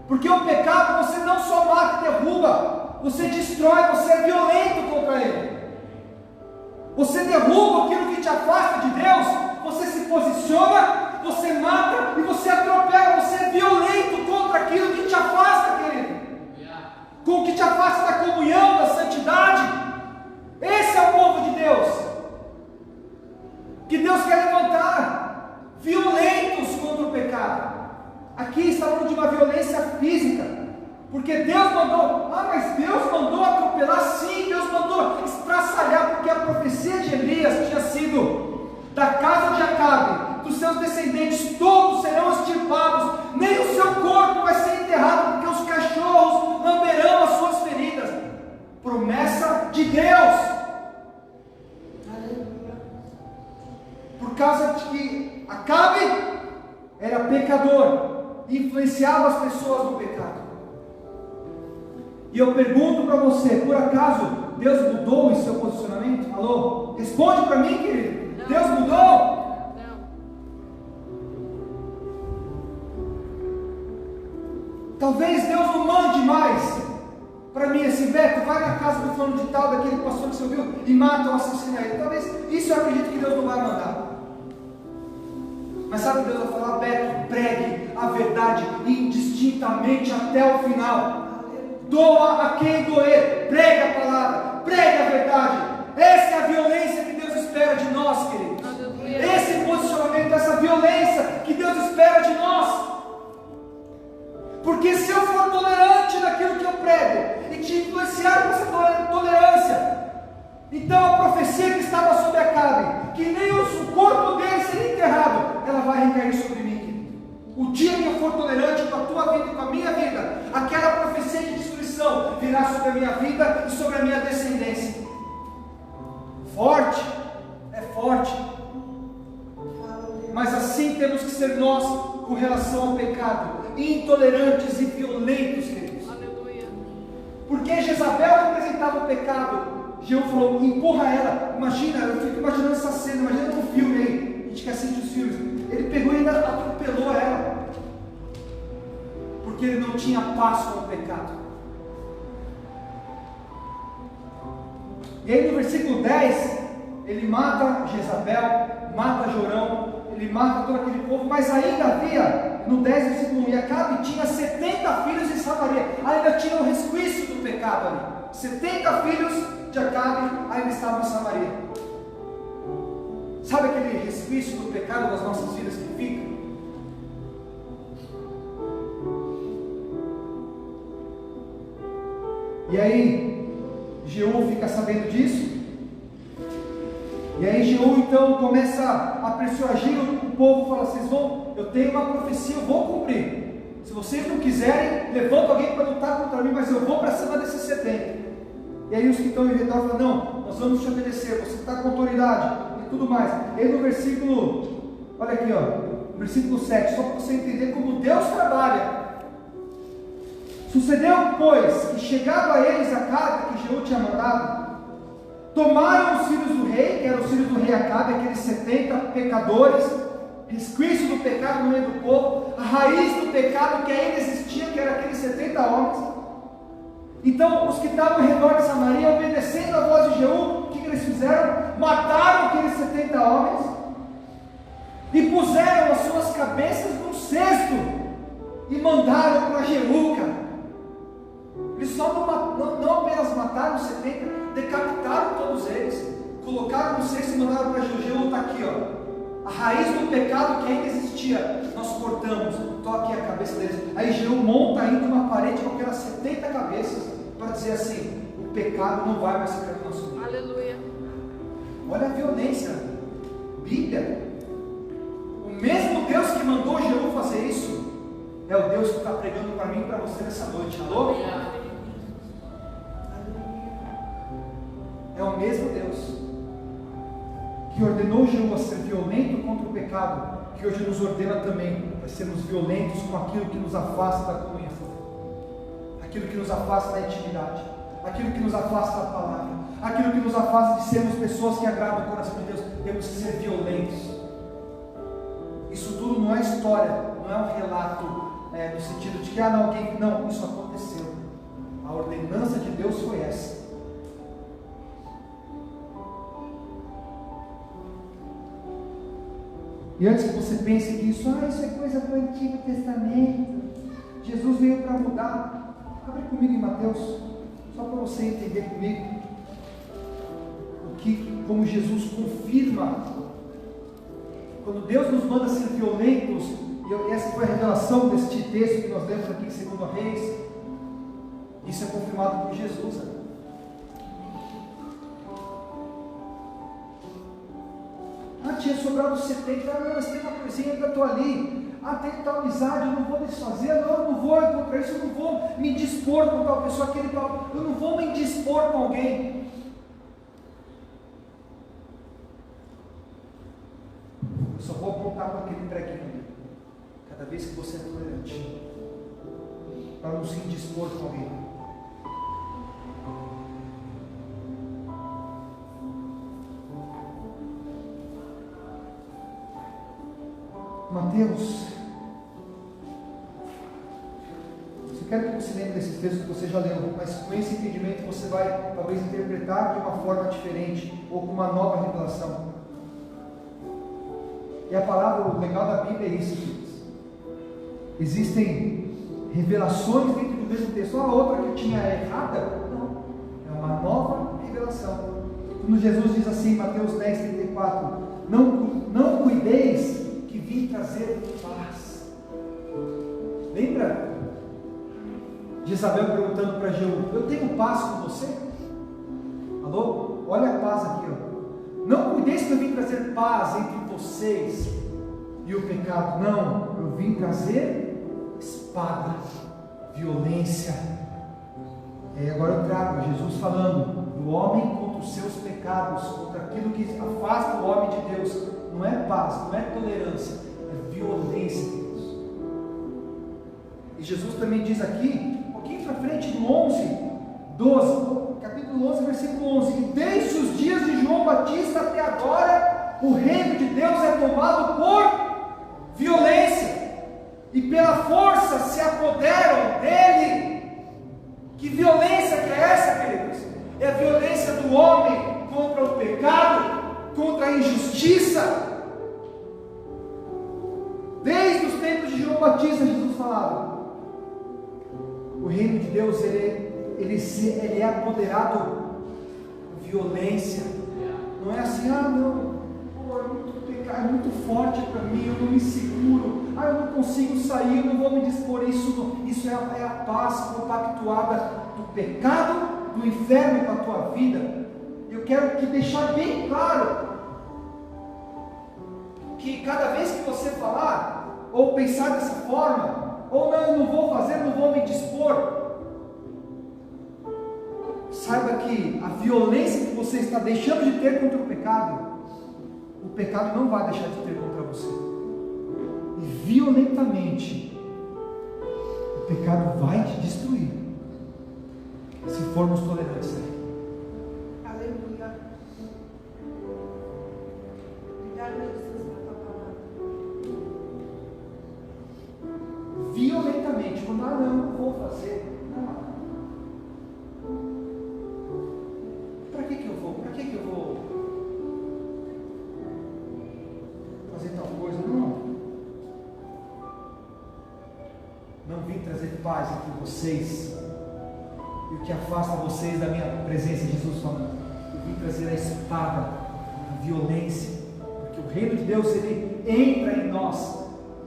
Speaker 2: Porque o pecado você não só mata e derruba, você destrói, você é violento contra ele. Você derruba aquilo que te afasta de Deus, você se posiciona, você mata e você atropela, você é violento contra aquilo que te afasta, querido. Com o que te afasta da comunhão, da santidade. Esse é o povo de Deus, que Deus quer levantar, violentos contra o pecado. Aqui está falando de uma violência física, porque Deus mandou, mas Deus mandou atropelar, sim, Deus mandou estraçalhar, porque a profecia de Elias tinha sido: da casa de Acabe, dos seus descendentes, todos serão extirpados, nem o seu corpo vai ser enterrado, porque os cachorros lamberão as suas feridas. Promessa de Deus. Por causa de que Acabe era pecador, influenciava as pessoas no pecado. E eu pergunto para você: por acaso Deus mudou em seu posicionamento? Alô? Responde para mim, querido. Não. Deus mudou?
Speaker 3: Não.
Speaker 2: Talvez Deus não mande mais para mim assim: Beto, vai na casa do fulano de tal, daquele pastor que você ouviu, e mata ou assassina ele. Talvez isso eu acredito que Deus não vai mandar. Mas sabe o que Deus vai falar? Beto, pregue a verdade indistintamente até o final. Doa a quem doer, pregue a palavra, pregue a verdade. Essa é a violência que Deus espera de nós, queridos. Esse posicionamento, essa violência que Deus espera de nós. Porque se eu for tolerante naquilo que eu prego e te influenciar com essa tolerância, então a profecia que estava sobre Acabe, que nem o corpo dele seria enterrado, ela vai recair sobre mim, querido. O dia que eu for tolerante com a tua vida e com a minha vida, aquela profecia de destruição virá sobre a minha vida e sobre a minha descendência. Forte, é forte. Mas assim temos que ser nós com relação ao pecado, intolerantes e violentos, queridos.
Speaker 3: Aleluia.
Speaker 2: Porque Jezabel representava o pecado. Jeú falou: empurra ela. Imagina, eu fico imaginando essa cena, imagina um filme aí, a gente que assiste os filmes. Ele pegou e ainda atropelou ela, porque ele não tinha paz com o pecado. E aí no versículo 10, ele mata Jezabel, mata Jorão, ele mata todo aquele povo, mas ainda havia, no 10 versículo 1, e Acabe tinha 70 filhos em Samaria, ainda tinha o resquício do pecado ali. 70 filhos de Acabe ainda estavam em Samaria. Sabe aquele resquício do pecado das nossas vidas que fica? E aí, Jeú fica sabendo disso. E aí Jeú então começa a persuadir o povo, fala: vocês vão, eu tenho uma profecia, eu vou cumprir. Se vocês não quiserem, levanta alguém para lutar contra mim, mas eu vou para cima desses 70. E aí os que estão em redor falam: não, nós vamos te obedecer, você está com autoridade e tudo mais. E aí no versículo, olha aqui, ó, versículo 7, só para você entender como Deus trabalha. Sucedeu, pois, que chegado a eles a carta que Jeú tinha mandado, tomaram os filhos do rei, que eram os filhos do rei Acabe, aqueles 70 pecadores, resquício do pecado no meio do povo, a raiz do pecado que ainda existia, que era aqueles 70 homens. Então, os que estavam ao redor de Samaria, obedecendo a voz de Jeú, o que eles fizeram? Mataram aqueles 70 homens e puseram as suas cabeças num cesto e mandaram para Jeú, cara. Eles só não apenas mataram os 70, decapitaram todos eles, colocaram no cesto e mandaram para Jeú. Jeú está aqui, ó, a raiz do pecado que ainda existia, nós cortamos, toque a cabeça deles. Aí Jeú monta ainda uma parede com aquelas 70 cabeças, para dizer assim: o pecado não vai mais ficar no nosso meio.
Speaker 3: Aleluia.
Speaker 2: Olha a violência. Bíblia. O mesmo Deus que mandou Jeú fazer isso é o Deus que está pregando para mim e para você nessa noite. Alô? É o mesmo Deus que ordenou Jeú a ser violento contra o pecado, que hoje nos ordena também a sermos violentos com aquilo que nos afasta da comunhão, aquilo que nos afasta da intimidade, aquilo que nos afasta da palavra, aquilo que nos afasta de sermos pessoas que agradam o coração de Deus. Temos que ser violentos. Isso tudo não é história, não é um relato no sentido de que não, isso aconteceu. A ordenança de Deus foi essa. E antes que você pense que isso é coisa do Antigo Testamento, Jesus veio para mudar. Abre comigo em Mateus, só para você entender comigo como Jesus confirma. Quando Deus nos manda ser violentos, e essa foi a revelação deste texto que nós lemos aqui em 2 Reis, isso é confirmado por Jesus. Tinha sobrado 70, mas tem uma coisinha, ainda estou ali. Tem tal amizade, eu não vou desfazer, eu não vou encontrar isso, eu não vou me dispor com tal pessoa, eu não vou me dispor com alguém. Eu só vou apontar para aquele preguinho ali, cada vez que você é tolerante, para não se indispor com alguém. Mateus, eu quero que você lembre desses textos que você já leu, mas com esse entendimento você vai talvez interpretar de uma forma diferente, ou com uma nova revelação. E a palavra, o legal da Bíblia é isso, queridos. Existem revelações dentro do mesmo texto. A outra que tinha errada, não, é uma nova revelação. Quando Jesus diz assim em Mateus 10:34, não cuideis que vim trazer paz. Lembra de Isabel perguntando para Jeú: eu tenho paz com você? Alô? Olha a paz aqui, ó. Não cuideis que eu vim trazer paz entre vocês e o pecado. Não, eu vim trazer espada, violência. E agora eu trago Jesus falando do homem contra os seus pecados, contra aquilo que afasta o homem de Deus. Não é paz, não é tolerância, é violência, Deus. E Jesus também diz aqui, um pouquinho para frente, no 12, capítulo 11, versículo 11: e desde os dias de João Batista até agora, o reino de Deus é tomado por violência, e pela força se apoderam dele. Que violência que é essa, queridos? É a violência do homem contra o pecado, contra a injustiça. Desde os tempos de João Batista, Jesus falava: o reino de Deus ele é apoderado por violência. Não é assim: não, é muito pecado, é muito forte para mim, eu não me seguro, eu não consigo sair, eu não vou me dispor. Isso é a paz compactuada do pecado do inferno com a tua vida, eu quero te deixar bem claro que cada vez que você falar, ou pensar dessa forma, ou não, eu não vou fazer, não vou me dispor, saiba que a violência que você está deixando de ter contra o pecado não vai deixar de ter contra você. E violentamente, o pecado vai te destruir, se formos tolerantes a ele.
Speaker 4: Aleluia. Obrigada, Jesus, pela tua palavra.
Speaker 2: Violentamente, quando não vou fazer, para que eu vou fazer tal coisa? Não vim trazer paz entre vocês, e o que afasta vocês da minha presença, Jesus falando, eu vim trazer a espada, a violência, porque o reino de Deus, ele entra em nós,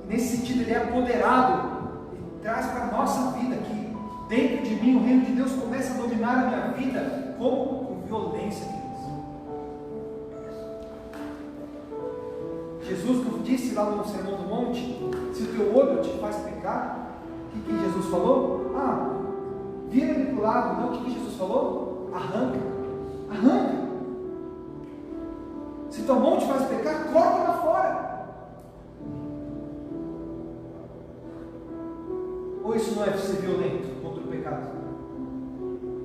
Speaker 2: nesse sentido ele é apoderado, ele traz para a nossa vida, que dentro de mim o reino de Deus começa a dominar a minha vida, com violência, queridos. Jesus disse lá no Sermão do Monte, se o teu olho te faz pecar, o que Jesus falou? Vira ele para o lado. Não, o que Jesus falou? Arranca. Se tua mão te faz pecar, corta lá fora. Ou isso não é ser violento contra o pecado?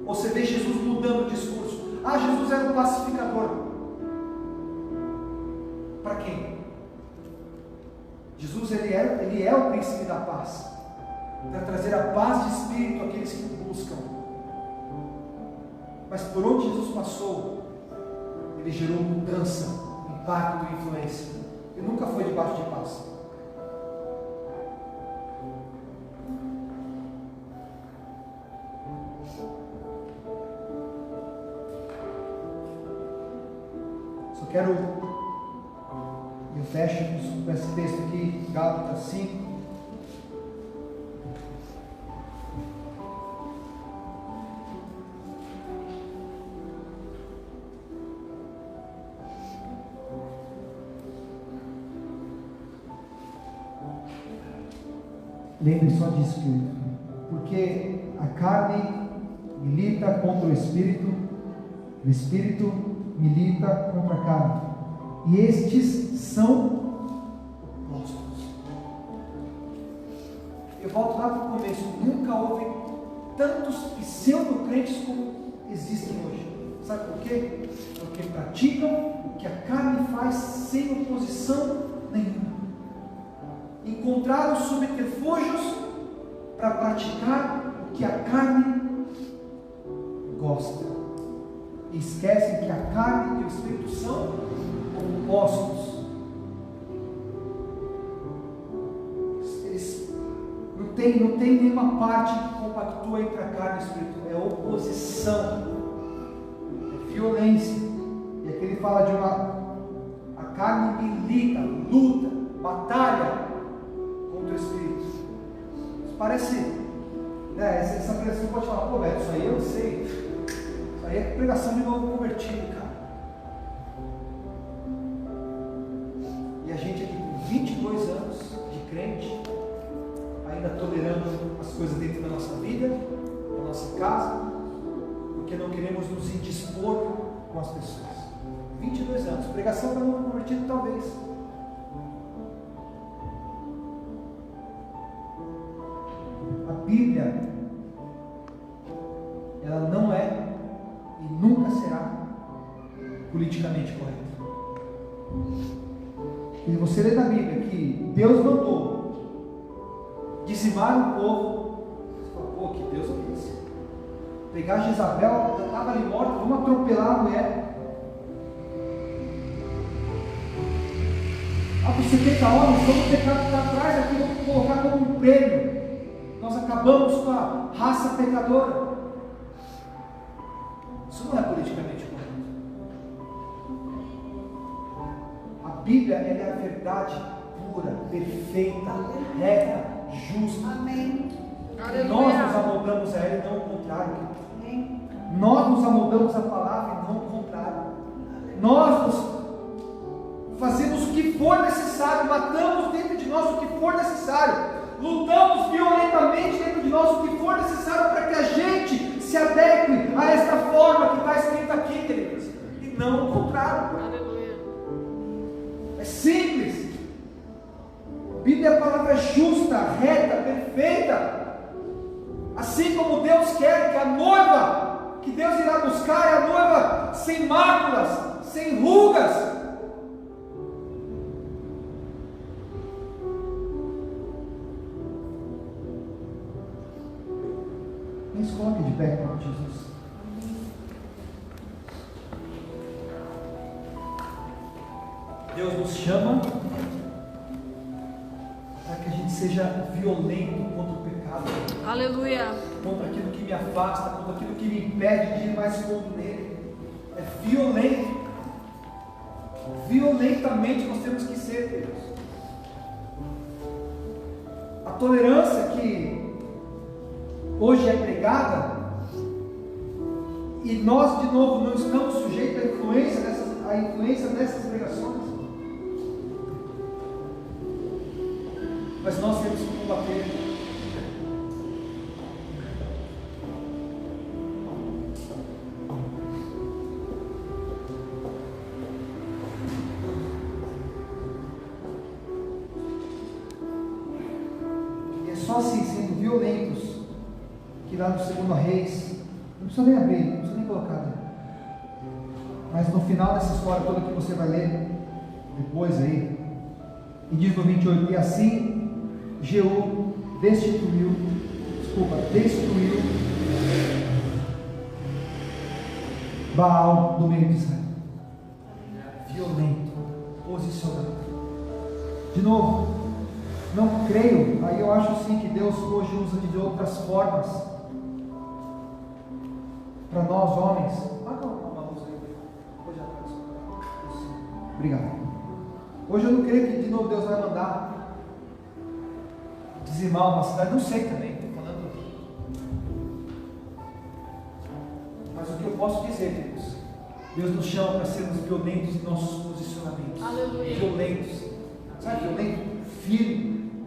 Speaker 2: Ou você vê Jesus mudando o discurso? Jesus era um pacificador. Para quem? Jesus ele é o príncipe da paz, para trazer a paz de espírito àqueles que o buscam. Mas por onde Jesus passou, ele gerou mudança, impacto e influência. Ele nunca foi debaixo de paz. Só quero, eu fecho com esse texto aqui, Gálatas 5. Lembre só disso, querido, porque a carne milita contra o espírito milita contra a carne, e estes são opostos. Eu volto lá para o começo, nunca houve tantos pseudo-crentes como existem hoje. Sabe por quê? Porque praticam o que a carne faz sem oposição nenhuma. Encontraram subterfúgios para praticar o que a carne gosta, e esquecem que a carne e o espírito são opostos. Eles não tem nenhuma parte que compactua entre a carne e o espírito, é oposição, é violência. E aqui ele fala de a carne milita, luta, batalha contra o espírito. Isso parece, né, essa pregação pode falar, pô, velho, isso aí eu sei, isso aí é pregação de novo convertido, cara. E a gente aqui com 22 anos de crente, ainda tolerando as coisas dentro da nossa vida, da nossa casa, porque não queremos nos indispor com as pessoas. 22 anos, pregação para novo convertido talvez. A Bíblia, ela não é e nunca será politicamente correta. E você lê na Bíblia que Deus mandou dizimar o povo. Você fala, pô, que Deus é esse? Pegar Jezabel, já estava ali morta, vamos atropelar a mulher. Por 70 homens, vamos pecar atrás aqui, vamos colocar como um prêmio. Nós acabamos com a raça pecadora. Isso não é politicamente correto. A Bíblia é a verdade pura, perfeita, reta, justa.
Speaker 4: Amém.
Speaker 2: E nós nos amoldamos a ela e não o contrário.
Speaker 4: Amém.
Speaker 2: Nós nos amoldamos à palavra e não o contrário. Nós fazemos o que for necessário, matamos dentro de nós o que for necessário, lutamos violentamente dentro de nós o que for necessário para que a gente se adeque a esta forma que está escrito aqui, queridos, e não o contrário.
Speaker 3: Aleluia.
Speaker 2: É simples. A Bíblia é a palavra justa, reta, perfeita. Assim como Deus quer que a noiva que Deus irá buscar é a noiva sem máculas, sem rugas. Nos coloque de pé, em nome de Jesus. Deus nos chama para que a gente seja violento contra o pecado,
Speaker 3: Aleluia.
Speaker 2: contra aquilo que me afasta, contra aquilo que me impede de ir mais fundo nele. É violento. Violentamente nós temos que ser, Deus. A tolerância que hoje é pregada, e nós de novo não estamos sujeitos à influência dessas pregações, mas nós temos que combater. E é só assim, sendo violentos, que lá no 2 Reis, não precisa nem abrir, não precisa nem colocar, né? Mas no final dessa história toda que você vai ler depois aí, e diz no 28, e assim Jeú destruiu Baal do meio de Israel. Violento, posicionado. De novo, não creio, aí eu acho sim que Deus hoje usa de outras formas para nós homens. Uma luz aí. Obrigado. Hoje eu não creio que de novo Deus vai mandar dizimar uma cidade, não sei também, estou falando. Mas o que eu posso dizer, Deus nos chama para sermos violentos em nossos posicionamentos.
Speaker 3: Aleluia.
Speaker 2: Violentos, sabe, violento, firme.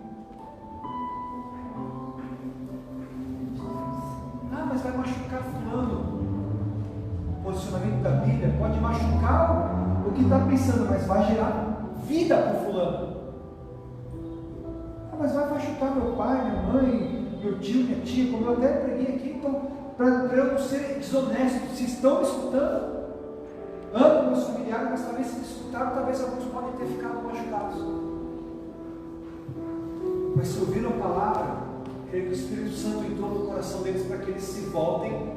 Speaker 2: Ah, mas vai machucar fulano. O posicionamento da Bíblia pode machucar o que está pensando, mas vai gerar vida para o fulano. Ah, mas vai machucar meu pai, minha mãe, meu tio, minha tia, como eu até preguei aqui, então, para eu não ser desonesto. Se estão me escutando, amo meus familiares, mas talvez se me escutaram, talvez alguns podem ter ficado machucados. Mas se ouviram a palavra, creio que o Espírito Santo entrou no coração deles para que eles se voltem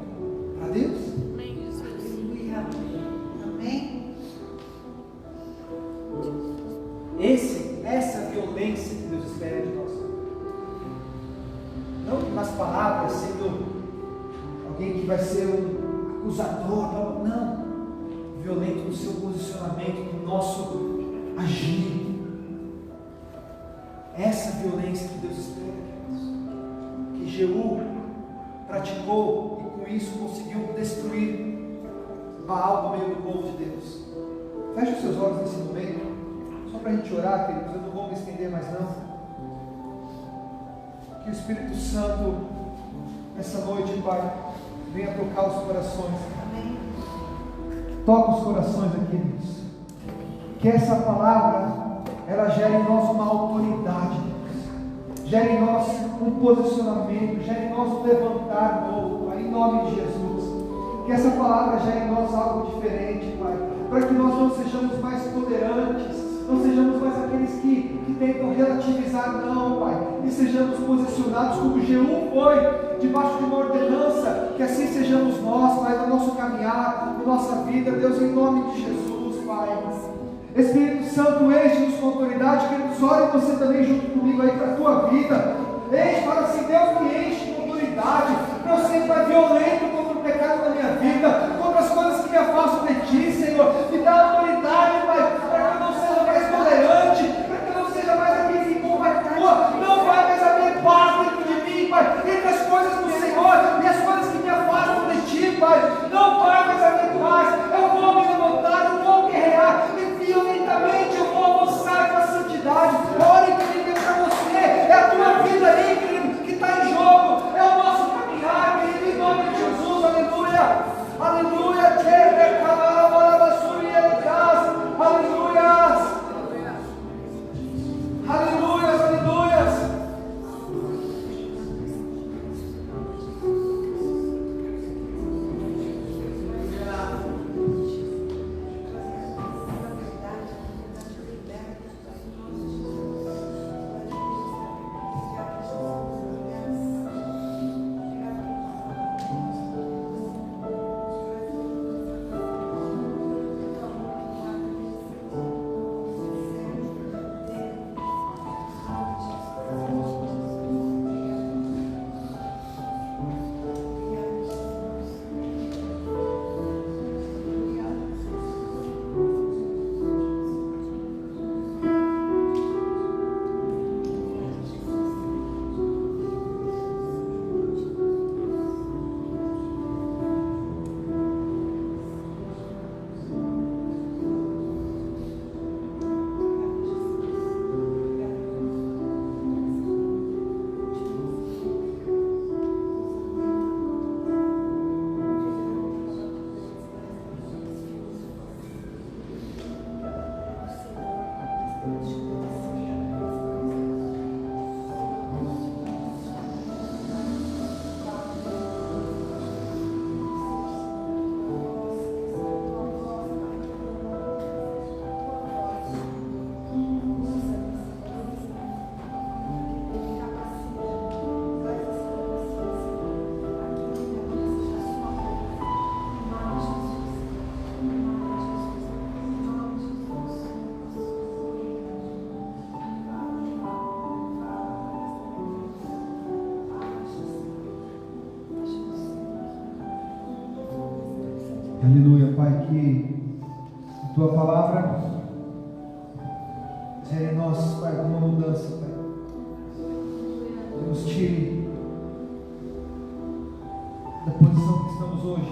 Speaker 2: para Deus.
Speaker 3: Amém, Jesus.
Speaker 4: Aleluia. Amém.
Speaker 2: Essa violência que Deus espera de nós. Não nas palavras, sendo alguém que vai ser um acusador, não. Violento no seu posicionamento, no nosso agir. Essa violência que Deus espera de nós. Que Jeú praticou e com isso conseguiu destruir Baal no meio do povo de Deus. Feche os seus olhos nesse momento. Só para a gente orar, queridos, eu não vou me estender mais não. Que o Espírito Santo, essa noite, Pai, venha tocar os corações.
Speaker 4: Amém.
Speaker 2: Toca os corações aqui, Deus. Que essa palavra, ela gere em nós uma autoridade, Deus. Gere em nós um posicionamento, gere em nós um levantar novo, Pai, em nome de Jesus. Que essa palavra gere em nós algo diferente, Pai. Para que nós não sejamos mais tolerantes, não sejamos mais aqueles que tentam relativizar, não, Pai, e sejamos posicionados como Jeú foi, debaixo de uma ordenança, que assim sejamos nós, Pai, no nosso caminhar, na nossa vida, Deus, em nome de Jesus, Pai. Espírito Santo, enche-nos com autoridade, queridos, ore você também junto comigo aí para a tua vida, enche, fala assim, Deus me enche com autoridade, para eu ser, Pai, violento contra o pecado da minha vida, contra as coisas que me afastam de Ti, Senhor, me dá autoridade, Pai, para que eu não seja mais tolerante, para que eu não seja mais aquele que compactua, não vai mais haver paz dentro de mim, Pai, entre as coisas do Senhor e as coisas que me afastam de Ti, Pai, Aleluia, Pai, que a Tua palavra gere em nós, Pai, uma mudança, Pai. Que nos tire da posição que estamos hoje.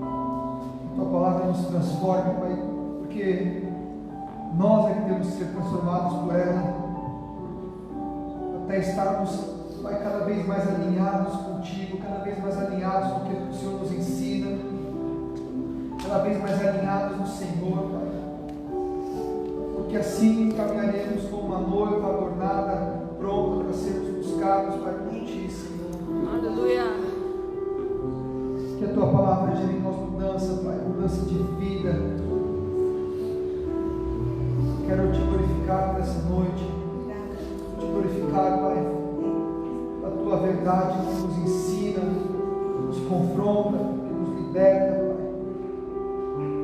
Speaker 2: Que Tua palavra nos transforme, Pai, porque nós é que temos que ser transformados por ela, até estarmos, Pai, cada vez mais alinhados contigo, cada vez mais alinhados com o que o Senhor nos ensina, cada vez mais alinhados no Senhor, Pai, porque assim caminharemos como uma noiva adornada, pronta para sermos buscados, Pai, por Ti, Senhor.
Speaker 3: Aleluia.
Speaker 2: Que a Tua palavra gere em nós mudança, Pai, mudança de vida. Quero Te glorificar nessa noite, Te glorificar, Pai, a Tua verdade que nos ensina, nos confronta, que nos liberta, Pai.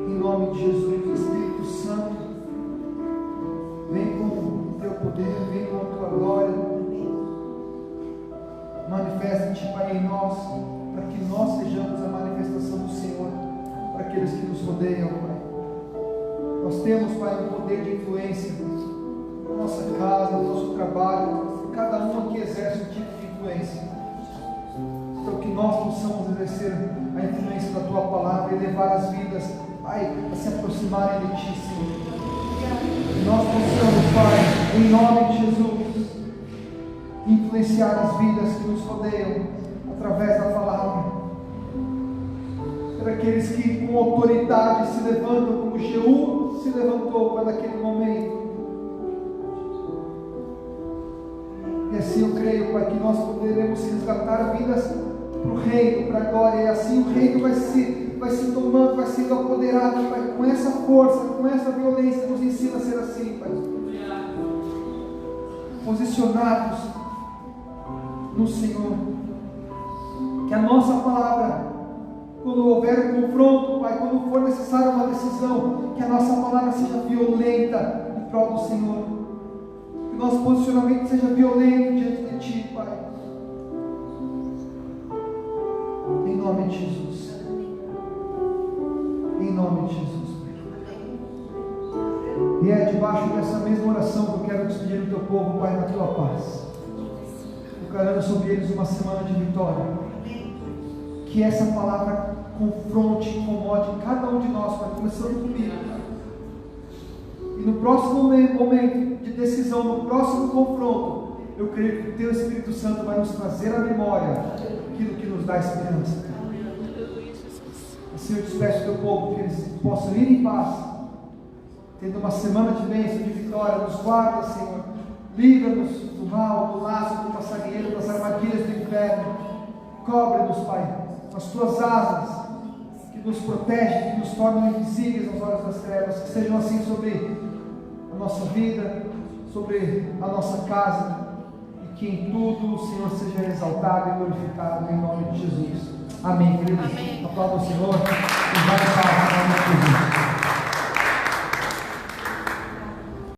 Speaker 2: Em nome de Jesus, Espírito Santo, vem com o Teu poder, vem com a Tua glória. Manifesta-te, Pai, em nós, para que nós sejamos a manifestação do Senhor para aqueles que nos rodeiam, Pai. Nós temos, Pai, um poder de influência na nossa casa, no nosso trabalho, cada um aqui exerce um tipo de influência. Então que nós possamos exercer a influência da Tua palavra e levar as vidas, Pai, a se aproximarem de Ti, Senhor. Que nós possamos, Pai, em nome de Jesus, influenciar as vidas que nos rodeiam através da palavra. Para aqueles que com autoridade se levantam, como Jeú se levantou para naquele momento. E assim eu creio, Pai, que nós poderemos resgatar vidas para o reino, para a glória. E assim o reino vai se tomando, vai sendo apoderado, Pai, com essa força, com essa violência. Nos ensina a ser assim, Pai. Posicionados no Senhor. Que a nossa palavra, quando houver um confronto, Pai, quando for necessária uma decisão, que a nossa palavra seja violenta em prol do Senhor. Que o nosso posicionamento seja violento diante de Ti, Pai. Em nome de Jesus. Em nome de Jesus. E é debaixo dessa mesma oração que eu quero despedir o Teu povo, Pai, na Tua paz. Declarando sobre eles uma semana de vitória. Que essa palavra confronte e incomode cada um de nós, Pai, começando comigo, Pai. E no próximo momento de decisão, no próximo confronto, eu creio que o Teu Espírito Santo vai nos trazer à memória aquilo que nos dá esperança. Assim eu despeço do Teu povo, que eles possam ir em paz, tendo uma semana de bênção, de vitória. Nos guarda, Senhor. Livra-nos do mal, do laço, do passarinheiro, das armadilhas do inferno. Cobre-nos, Pai, com as Tuas asas, que nos protegem, que nos tornam invisíveis aos olhos das trevas. Que sejam assim sobre a nossa vida, sobre a nossa casa, e que em tudo o Senhor seja exaltado e glorificado, em nome de Jesus. Amém, queridos.
Speaker 3: Amém.
Speaker 2: Aplauda o Senhor e vai em paz, em nome de Jesus.